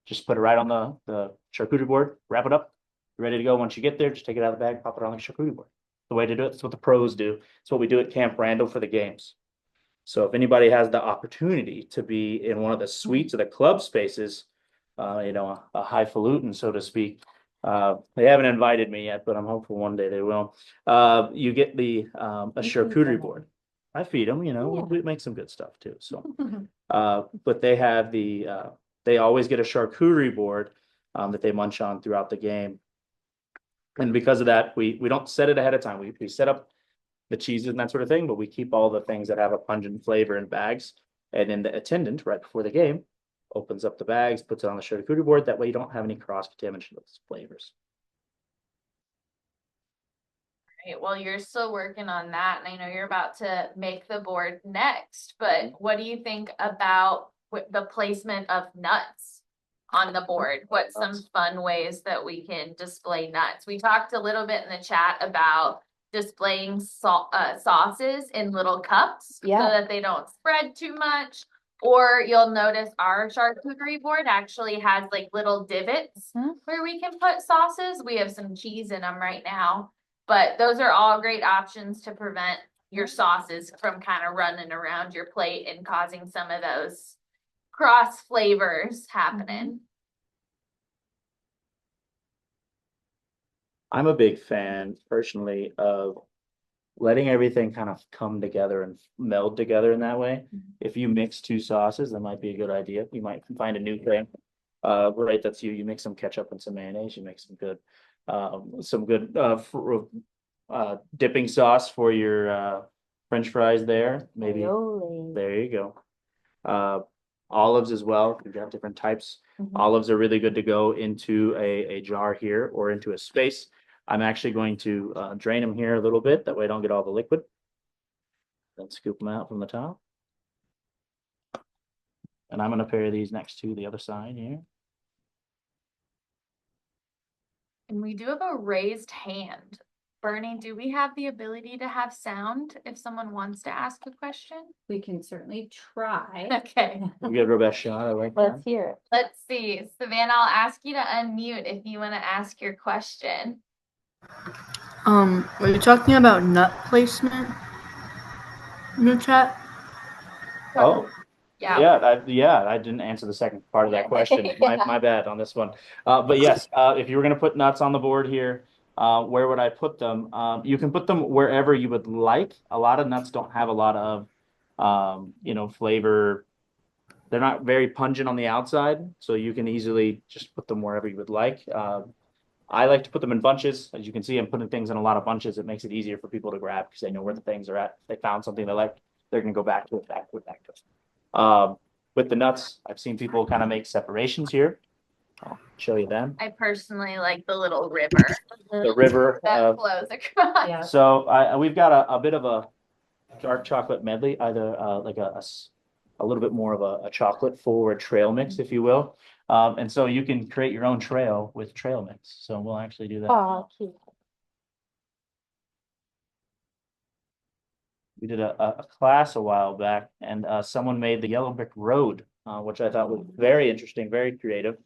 just put it right on the charcuterie board, wrap it up, you're ready to go. Once you get there, just take it out of the bag, pop it on the charcuterie board. The way to do it. That's what the pros do. It's what we do at Camp Randall for the games. So if anybody has the opportunity to be in one of the suites of the club spaces, a highfalutin, so to speak, they haven't invited me yet, but I'm hopeful one day they will. You get a charcuterie board. I feed them, we make some good stuff too. So, but they have they always get a charcuterie board that they munch on throughout the game. And because of that, we don't set it ahead of time. We set up the cheeses and that sort of thing, but we keep all the things that have a pungent flavor in bags. And then the attendant, right before the game, opens up the bags, puts it on the charcuterie board. That way you don't have any cross-contamination of those flavors. Right, well, you're still working on that, and I know you're about to make the board next, but what do you think about the placement of nuts on the board? What's some fun ways that we can display nuts? We talked a little bit in the chat about displaying sauces in little cups so that they don't spread too much. Or you'll notice our charcuterie board actually has like little divots where we can put sauces. We have some cheese in them right now, but those are all great options to prevent your sauces from kind of running around your plate and causing some of those cross flavors happening. I'm a big fan personally of letting everything kind of come together and meld together in that way. If you mix two sauces, that might be a good idea. You might find a new thing. Right, that's you mix some ketchup and some mayonnaise, you make some good dipping sauce for your French fries there. Maybe there you go. Olives as well. We've got different types. Olives are really good to go into a jar here or into a space. I'm actually going to drain them here a little bit. That way I don't get all the liquid. Then scoop them out from the top. And I'm going to pair these next to the other side here. And we do have a raised hand. Bernie, do we have the ability to have sound if someone wants to ask a question? We can certainly try. Okay, We'll give it our best shot. I like that. Let's hear it. let's see. Savannah, I'll ask you to unmute if you want to ask your question. Were you talking about nut placement in the chat? Oh, Yeah. I didn't answer the second part of that question. My bad on this one. But yes, if you were going to put nuts on the board here, where would I put them? You can put them wherever you would like. A lot of nuts don't have a lot of, flavor. They're not very pungent on the outside, so you can easily just put them wherever you would like. I like to put them in bunches. As you can see, I'm putting things in a lot of bunches. It makes it easier for people to grab because they know where the things are at. If they found something they like, they're going to go back to it. With the nuts, I've seen people kind of make separations here. I'll show you them. I personally like the little river The river. that flows across. Yeah. So we've got a bit of a dark chocolate medley, either like a little bit more of a chocolate forward trail mix, if you will. And so you can create your own trail with trail mix. So we'll actually do that. Oh, cute. We did a class a while back, and someone made the yellow brick road, which I thought was very interesting, very creative.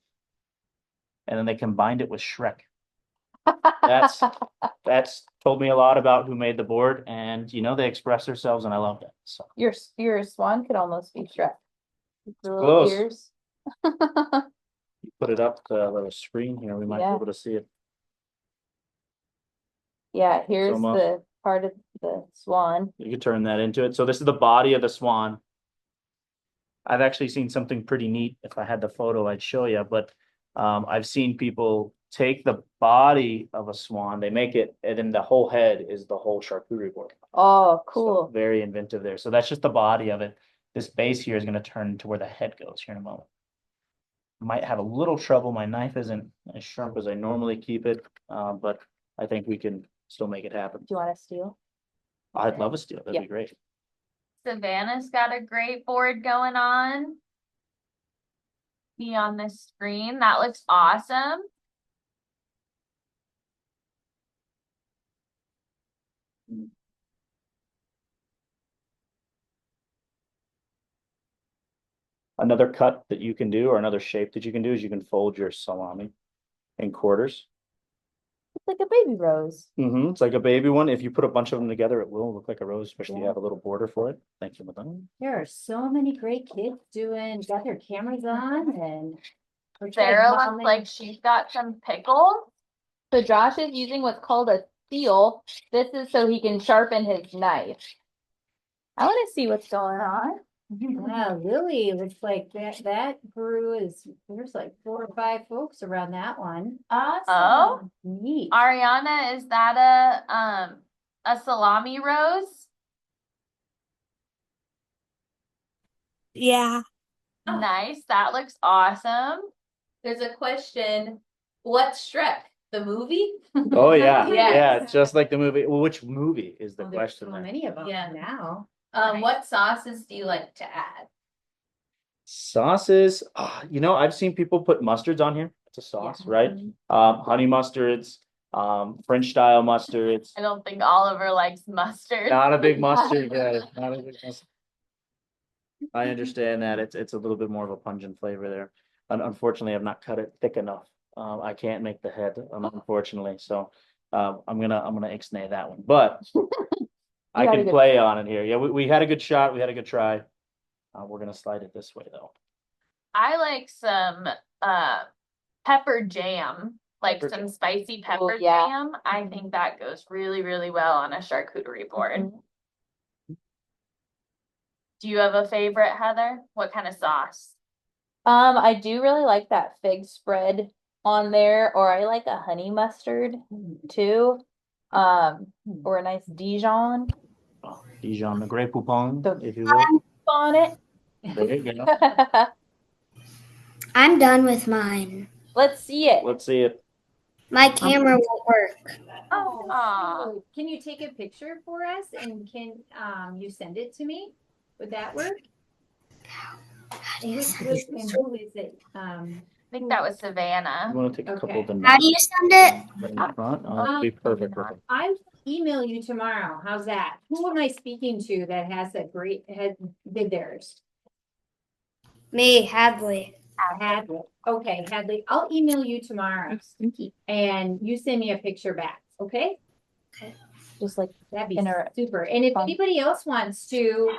And then they combined it with Shrek. That's told me a lot about who made the board, and they express themselves, and I love that. So Your swan could almost be Shrek. The little close. ears. Put it up the little screen here. We might be Yeah. able to see it. Yeah, here's almost- the part of the swan. You could turn that into it. So this is the body of the swan. I've actually seen something pretty neat. If I had the photo, I'd show you. But I've seen people take the body of a swan, they make it, and then the whole head is the whole charcuterie board. Oh, So cool. very inventive there. So that's just the body of it. This base here is gonna turn to where the head goes here in a moment. Might have a little trouble. My knife isn't as sharp as I normally keep it, but I think we can still make it happen. Do you want to steal? I'd love a steel. That'd Yeah. be great. Savannah's got a great board going on. See on this screen. That looks awesome. Another cut that you can do, or another shape that you can do, is you can fold your salami in quarters. It's like a baby rose. It's like a baby one. If you put a bunch of them together, it will look like a rose, especially if you Yeah. have a little border for it. Thank you, madam. There are so many great kids got their cameras on and. Sarah looks like she's got some pickles. So Josh is using what's called a steel. This is so he can sharpen his knife. I want to see what's going on. Wow, Lily, looks like that brew there's like 4 or 5 folks around that one. Oh, Neat. Ariana, is that a salami rose? Yeah. Nice. That looks awesome. There's a question. What's Shrek? The movie? Oh, yeah, Yes. yeah, just like the movie. Well, which movie is the Oh, there's question so there? many of them Yeah. now. What sauces do you like to add? Sauces, I've seen people put mustards on here. It's a sauce, right? Honey mustards, French style mustards. I don't think Oliver likes mustard. Not a big mustard guy, not a big mustard. I understand that it's a little bit more of a pungent flavor there. Unfortunately, I've not cut it thick enough. I can't make the head, unfortunately, so I'm gonna ixnay that one, but I had a can good play on it here. Yeah, we had a good shot. We had a good try. We're gonna slide it this way though. I like some pepper jam, like Pepper some jam. spicy pepper yeah. jam. I think that goes really, really well on a charcuterie board. Do you have a favorite, Heather? What kind of sauce? I do really like that fig spread on there, or I like a honey mustard too. Or a nice Dijon Oh, Dijon, the Grey Poupon, The- if you will. on it. There you go. I'm done with mine. Let's see it. Let's see it. My camera won't work. Oh, Aw. so can you take a picture for us and can you send it to me? Would that work? How do you And send it? who is it? I think that was You Savannah. wanna take a couple of them How do you send it? in the front? Oh, that'd be perfect. I email you tomorrow. How's that? Who am I speaking to that has did theirs? Me, Hadley. Hadley. Okay, Hadley, I'll email you tomorrow and you send me a picture back, okay? Just like That'd be Inter- super. And if fun. anybody else wants to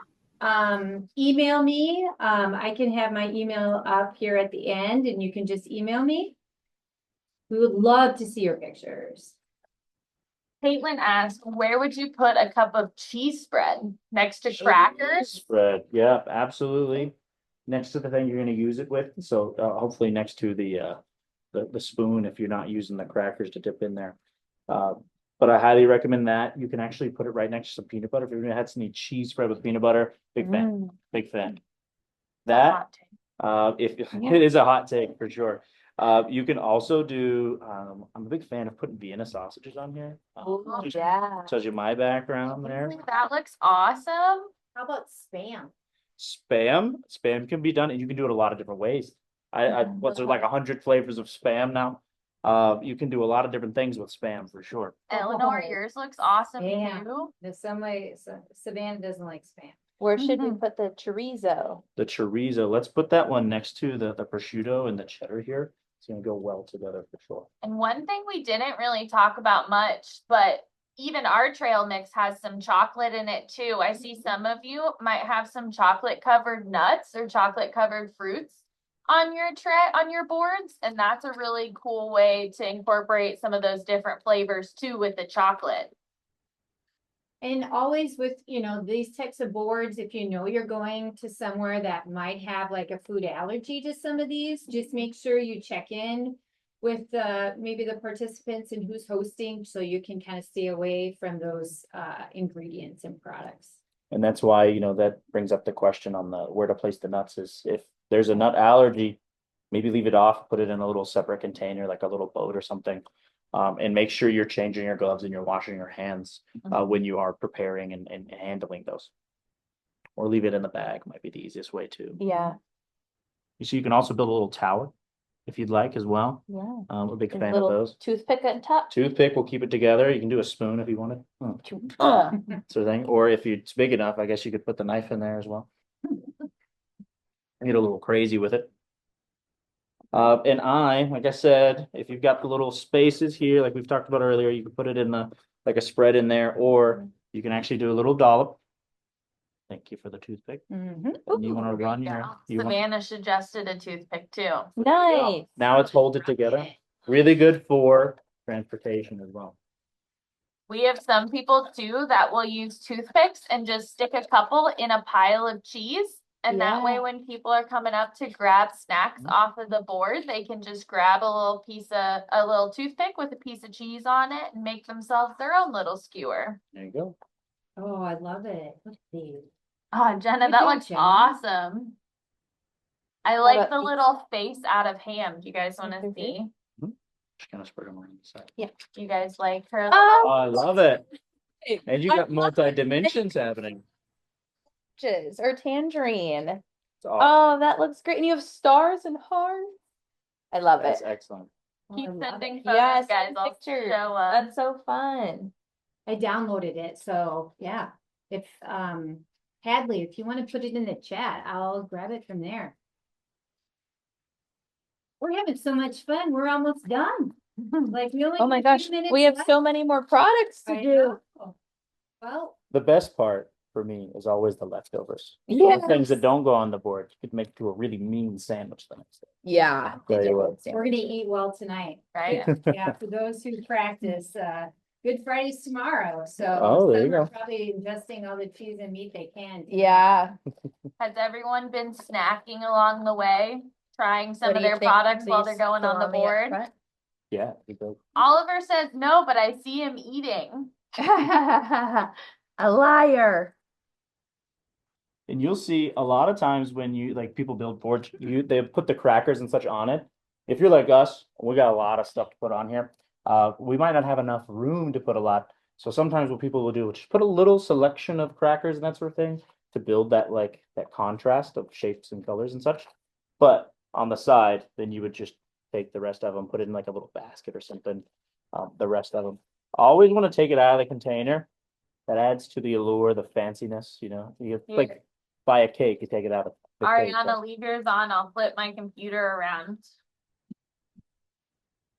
email me, I can have my email up here at the end and you can just email me. We would love to see your pictures. Caitlin asked, where would you put a cup of cheese spread? Next to crackers? Spread, yeah, absolutely. Next to the thing you're gonna use it with, so hopefully next to the spoon if you're not using the crackers to dip in there. But I highly recommend that. You can actually put it right next to some peanut butter. If you're gonna have some cheese spread with peanut butter, big fan, big fan. That, if it is a hot take for sure. You can also do, I'm a big fan of putting Vienna sausages on here. Oh, Just yeah. Tells you my background there. Ooh, that looks awesome. How about spam? Spam can be done and you can do it a lot of different ways. What's there like 100 flavors of spam now? You can do a lot of different things with spam for sure. Eleanor, yours looks awesome Yeah. too. There's some way, Savannah doesn't like spam. Where should we put the chorizo? The chorizo, let's put that one next to the prosciutto and the cheddar here. It's gonna go well together for sure. And one thing we didn't really talk about much, but even our trail mix has some chocolate in it too. I see some of you might have some chocolate covered nuts or chocolate covered fruits on your boards, and that's a really cool way to incorporate some of those different flavors too with the chocolate. And always with, these types of boards, if you know you're going to somewhere that might have like a food allergy to some of these, just make sure you check in with maybe the participants and who's hosting, so you can kind of stay away from those ingredients and products. And that's why, you know, that brings up the question on the where to place the nuts is if there's a nut allergy, maybe leave it off, put it in a little separate container, like a little boat or something. And make sure you're changing your gloves and you're washing your hands when you are preparing and handling those. Or leave it in the bag might be the easiest way too. Yeah, So you can also build a little tower if you'd like as well. yeah. A big A fan of little those. toothpick on top. Toothpick will keep it together. You can do a spoon if you wanted. Sort of thing. Or if it's big enough, I guess you could put the knife in there as well. Get a little crazy with it. And like I said, if you've got the little spaces here, like we've talked about earlier, you can put it in like a spread in there, or you can actually do a little dollop. Thank you for the toothpick. And you want to run Savannah suggested a toothpick too. Nice. now it's hold it together. Really good for transportation as well. We have some people too that will use toothpicks and just stick a couple in a pile of cheese. And that way, Yeah. when people are coming up to grab snacks off of the board, they can just grab a little toothpick with a piece of cheese on it and make themselves their own little skewer. There you go. Oh, I love it. Look at these. Oh, Jenna, Good that job, looks Jenna. awesome. I like about the these? little face out of ham. Do you guys want to Mhm. see? Just kind of spread them on the side. You guys like her? Oh, I love it. And you got multi-dimensions happening. Or tangerine. It's awesome. Oh, that looks great. And you have stars and hearts. I love That's it. excellent. Keep I love sending it. photos, Yes, guys. I'll pictures. show That's so fun. I downloaded it, so yeah. If Hadley, if you want to put it in the chat, I'll grab it from there. We're having so much fun. We're almost done. Like we only Oh my have a gosh, few minutes we have left. so many more products to I do. know. Well, The best part for me is always the leftovers. Yeah. The things that don't go on the board, you could make to a really mean sandwich the next day. Yeah. Tell you what. we're gonna eat well tonight. right? Yeah, for those who practice, Good Friday's tomorrow, so. Oh, there you some are go. Probably ingesting all the cheese and meat they can. Yeah. Has everyone been snacking along the way, trying some What of do you their think? products while they're These going on the salami up board? front? Yeah. you go. Oliver says no, but I see him eating. A liar. And you'll see a lot of times when you like people build boards, they put the crackers and such on it. If you're like us, we got a lot of stuff to put on here. We might not have enough room to put a lot. So sometimes what people will do is just put a little selection of crackers and that sort of thing to build that that contrast of shapes and colors and such. But on the side, then you would just take the rest of them, put it in like a little basket or something. The rest of them. Always want to take it out of the container. That adds to the allure, the fanciness, you know. You like buy a cake, you take it out of the cake. Ariana, leave yours on. I'll flip my computer around.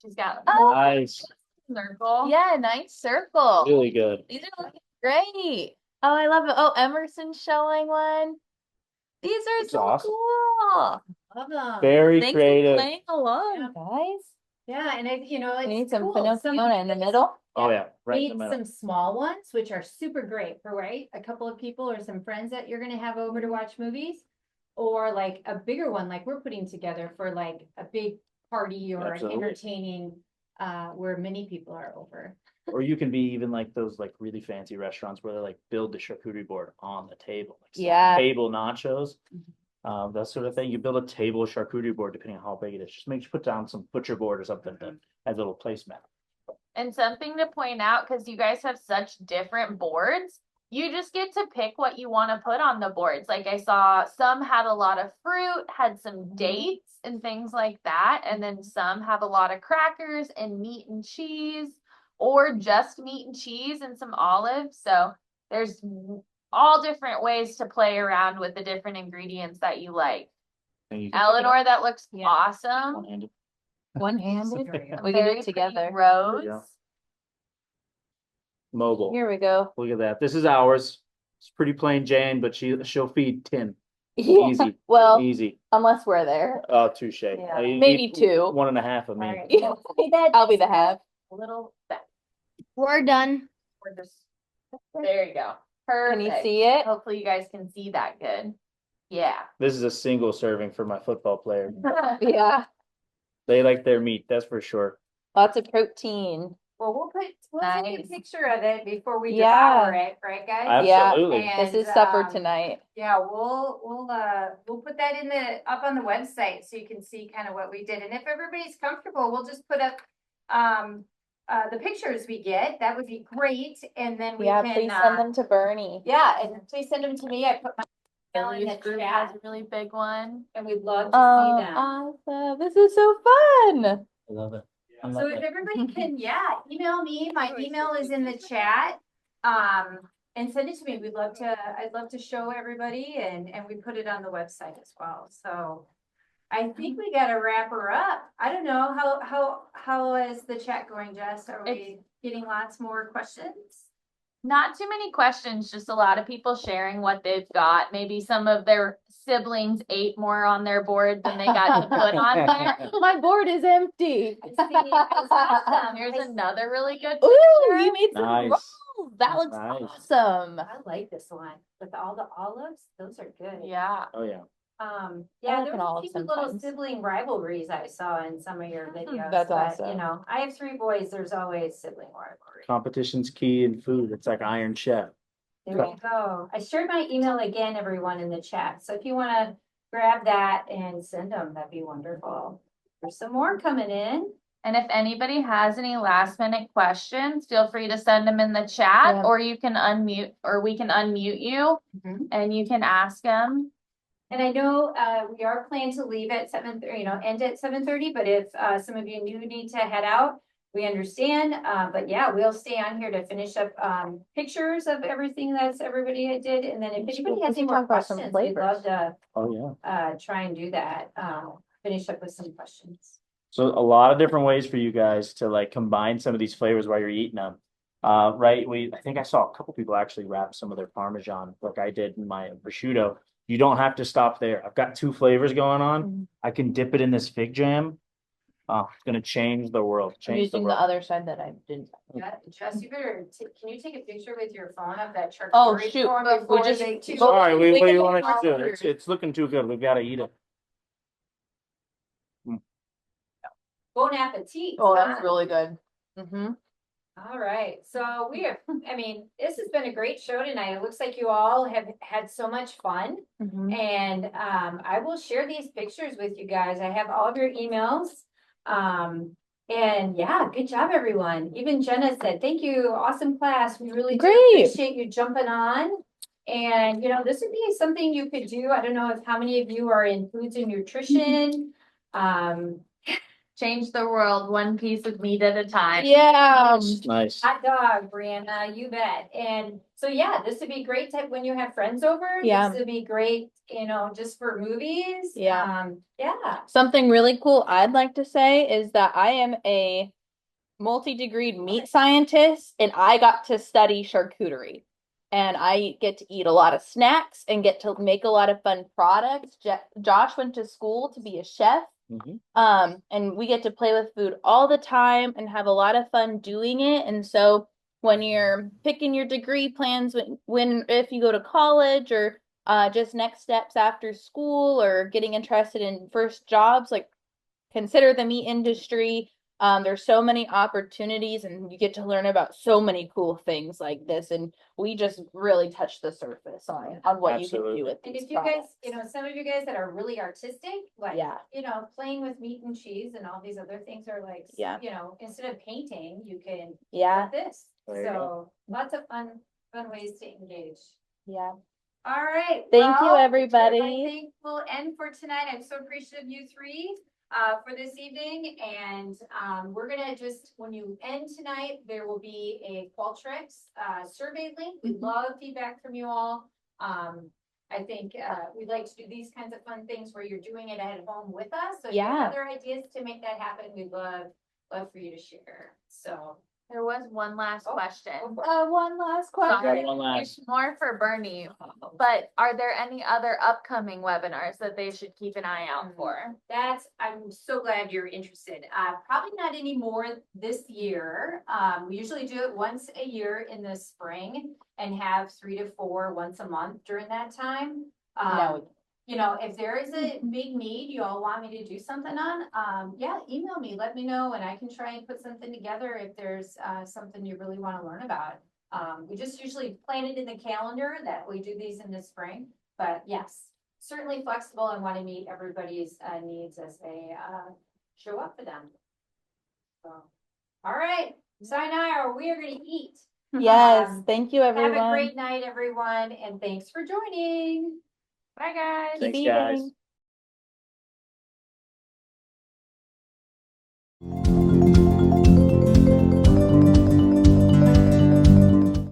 She's got Nice, circle. Yeah, nice circle. really good. These are looking great. Oh, I love it. Oh, Emerson's showing one. These are It's so awesome. cool. Love them. Very Thanks creative. for playing along, guys. Yeah, and it's We need some cool. Pinocchio in the middle. Oh yeah, right in the Made middle. some small ones, which are super great for, right? A couple of people or some friends that you're gonna have over to watch movies. Or like a bigger one, like we're putting together for like a big party or an Absolutely. entertaining, where many people are over. Or you can be even like those like really fancy restaurants where they like build the charcuterie board on the table. Like some Yeah. table nachos. That sort of thing. You build a table charcuterie board depending on how big it is. Just make sure you put down some butcher board or something that has a little placemat. And something to point out, because you guys have such different boards, you just get to pick what you want to put on the boards. Like I saw some had a lot of fruit, had some dates and things like that. And then some have a lot of crackers and meat and cheese, or just meat and cheese and some olives. So there's all different ways to play around with the different ingredients that you like. And you can Eleanor, that looks Yeah. awesome. one-handed. One-handed. Very We can do Very it pretty together. rows. Yeah. Mobile. Here we go. Look at that. This is ours. It's pretty plain Jane, but she'll feed 10. Yeah. Easy. Well, Easy. unless we're there. Oh, touche. Yeah. You Maybe eat 2. 1.5 of me. All right. Yeah. I'll be the half. A little bit. We're done. We're just, there you go. Can you Perfect. see it? Hopefully you guys can see that good. Yeah. This is a single serving for my football player. Yeah. They like their meat, that's for sure. Lots of protein. Well, we'll take a Nice. picture of it before we Yeah. devour it, right, guys? Absolutely. This is And, supper tonight. Yeah, we'll put that up on the website so you can see kind of what we did. And if everybody's comfortable, we'll just put up the pictures we get. That would be great. And then we Yeah, can please send them to Bernie. yeah, and please send them to me. I put my email in the Group chat, has a really big one. and we'd love to see them. Awesome. This is so fun. I love it. I So love if it. everybody can, email me. My email is in the chat. And send it to me. I'd love to show everybody and we put it on the website as well. So I think we gotta wrap her up. I don't know, how is the chat going, Jess? Are we getting lots more questions? Not too many questions, just a lot of people sharing what they've got. Maybe some of their siblings ate more on their board than they got to put on there. My board is empty. I see. That's awesome. Here's I- another really good Ooh, picture. You made some Nice. rolls. That looks Nice. awesome. I like this one with all the olives. Those are good. Yeah. Oh, yeah. Yeah, like there an was a olive few little sometimes. sibling rivalries I saw in some of your videos. That's but, awesome. You know, I have 3 boys. There's always sibling rivalry. Competition's key in food. It's like Iron Chef. There you go. I shared my email again, everyone, in the chat. So if you want to grab that and send them, that'd be wonderful. There's some more coming in. And if anybody has any last minute questions, feel free to send them in the chat, Yeah. or you can unmute, or we can unmute you and you can ask them. And I know we are planning to leave at 7:30, end at 7:30, but if some of you do need to head out, we understand. But yeah, we'll stay on here to finish up pictures of everything that's everybody did. And then if anybody has any more questions, we'd love to Oh, yeah. try and do that. Finish up with some questions. So a lot of different ways for you guys to like combine some of these flavors while you're eating them. Right? I think I saw a couple people actually wrap some of their Parmesan like I did in my prosciutto. You don't have to stop there. I've got 2 flavors going on. I can dip it in this fig jam. Oh, it's gonna change the world. Change the world. other side that I didn't. Yeah, Jess, you better, can you take a picture with your phone of that charcuterie? Oh, shoot. form We before just- they do- All right, what do you Well, want us to do? It's looking too good. We've got to eat it. Bon appetit. Oh, that's huh? really good. Mm-hmm. All right, so this has been a great show tonight. It looks like you all have had so much fun. And I will share these pictures with you guys. I have all of your emails. And yeah, good job, everyone. Even Jenna said, thank you, awesome class. We really do Great. appreciate you jumping on. And this would be something you could do. I don't know how many of you are in foods and nutrition. Change the world one piece of meat at a time. Yeah. Nice. Hot dog, Brianna, you bet. And so, yeah, this would be great when you have friends over. Yeah. This would be great, just for movies. Yeah. Yeah. Something really cool I'd like to say is that I am a multi-degreed meat scientist and I got to study charcuterie. And I get to eat a lot of snacks and get to make a lot of fun products. Josh went to school to be a chef. And we get to play with food all the time and have a lot of fun doing it. And so when you're picking your degree plans, if you go to college or just next steps after school or getting interested in first jobs, like consider the meat industry. There's so many opportunities and you get to learn about so many cool things like this. And we just really touch the surface on what you can do with And these if you guys, products. some of you guys that are really artistic, like, Yeah. playing with meat and cheese and all these other things are like, Yeah. Instead of painting, you can Yeah. do this. There you So lots of fun ways to engage. Yeah. All right. Thank you, well, everybody. I think we'll end for tonight. I'm so appreciative of you 3 for this evening. And we're gonna when you end tonight, there will be a Qualtrics survey link. We'd love feedback from you all. I think we'd like to do these kinds of fun things where you're doing it at home with us. So if you have other ideas to make that happen, we'd love for you to share. So There was one last question. one last Sorry. One last. It's more for Bernie, but are there any other upcoming webinars that they should keep an eye out for? I'm so glad you're interested. Probably not anymore this year. We usually do it once a year in the spring and have 3 to 4 once a month during that time. No. you know, if there is a big need you all want me to do something on, yeah, email me, let me know, and I can try and put something together if there's, something you really want to learn about. We just usually plan it in the calendar that we do these in the spring, but yes, certainly flexible and want to meet everybody's, needs as they, show up for them. So, all right, sayonara, we are gonna eat. Yes, Um, thank you, Have a everyone. great night, everyone, and thanks for joining. Bye, guys. Keep Thanks, guys. eating.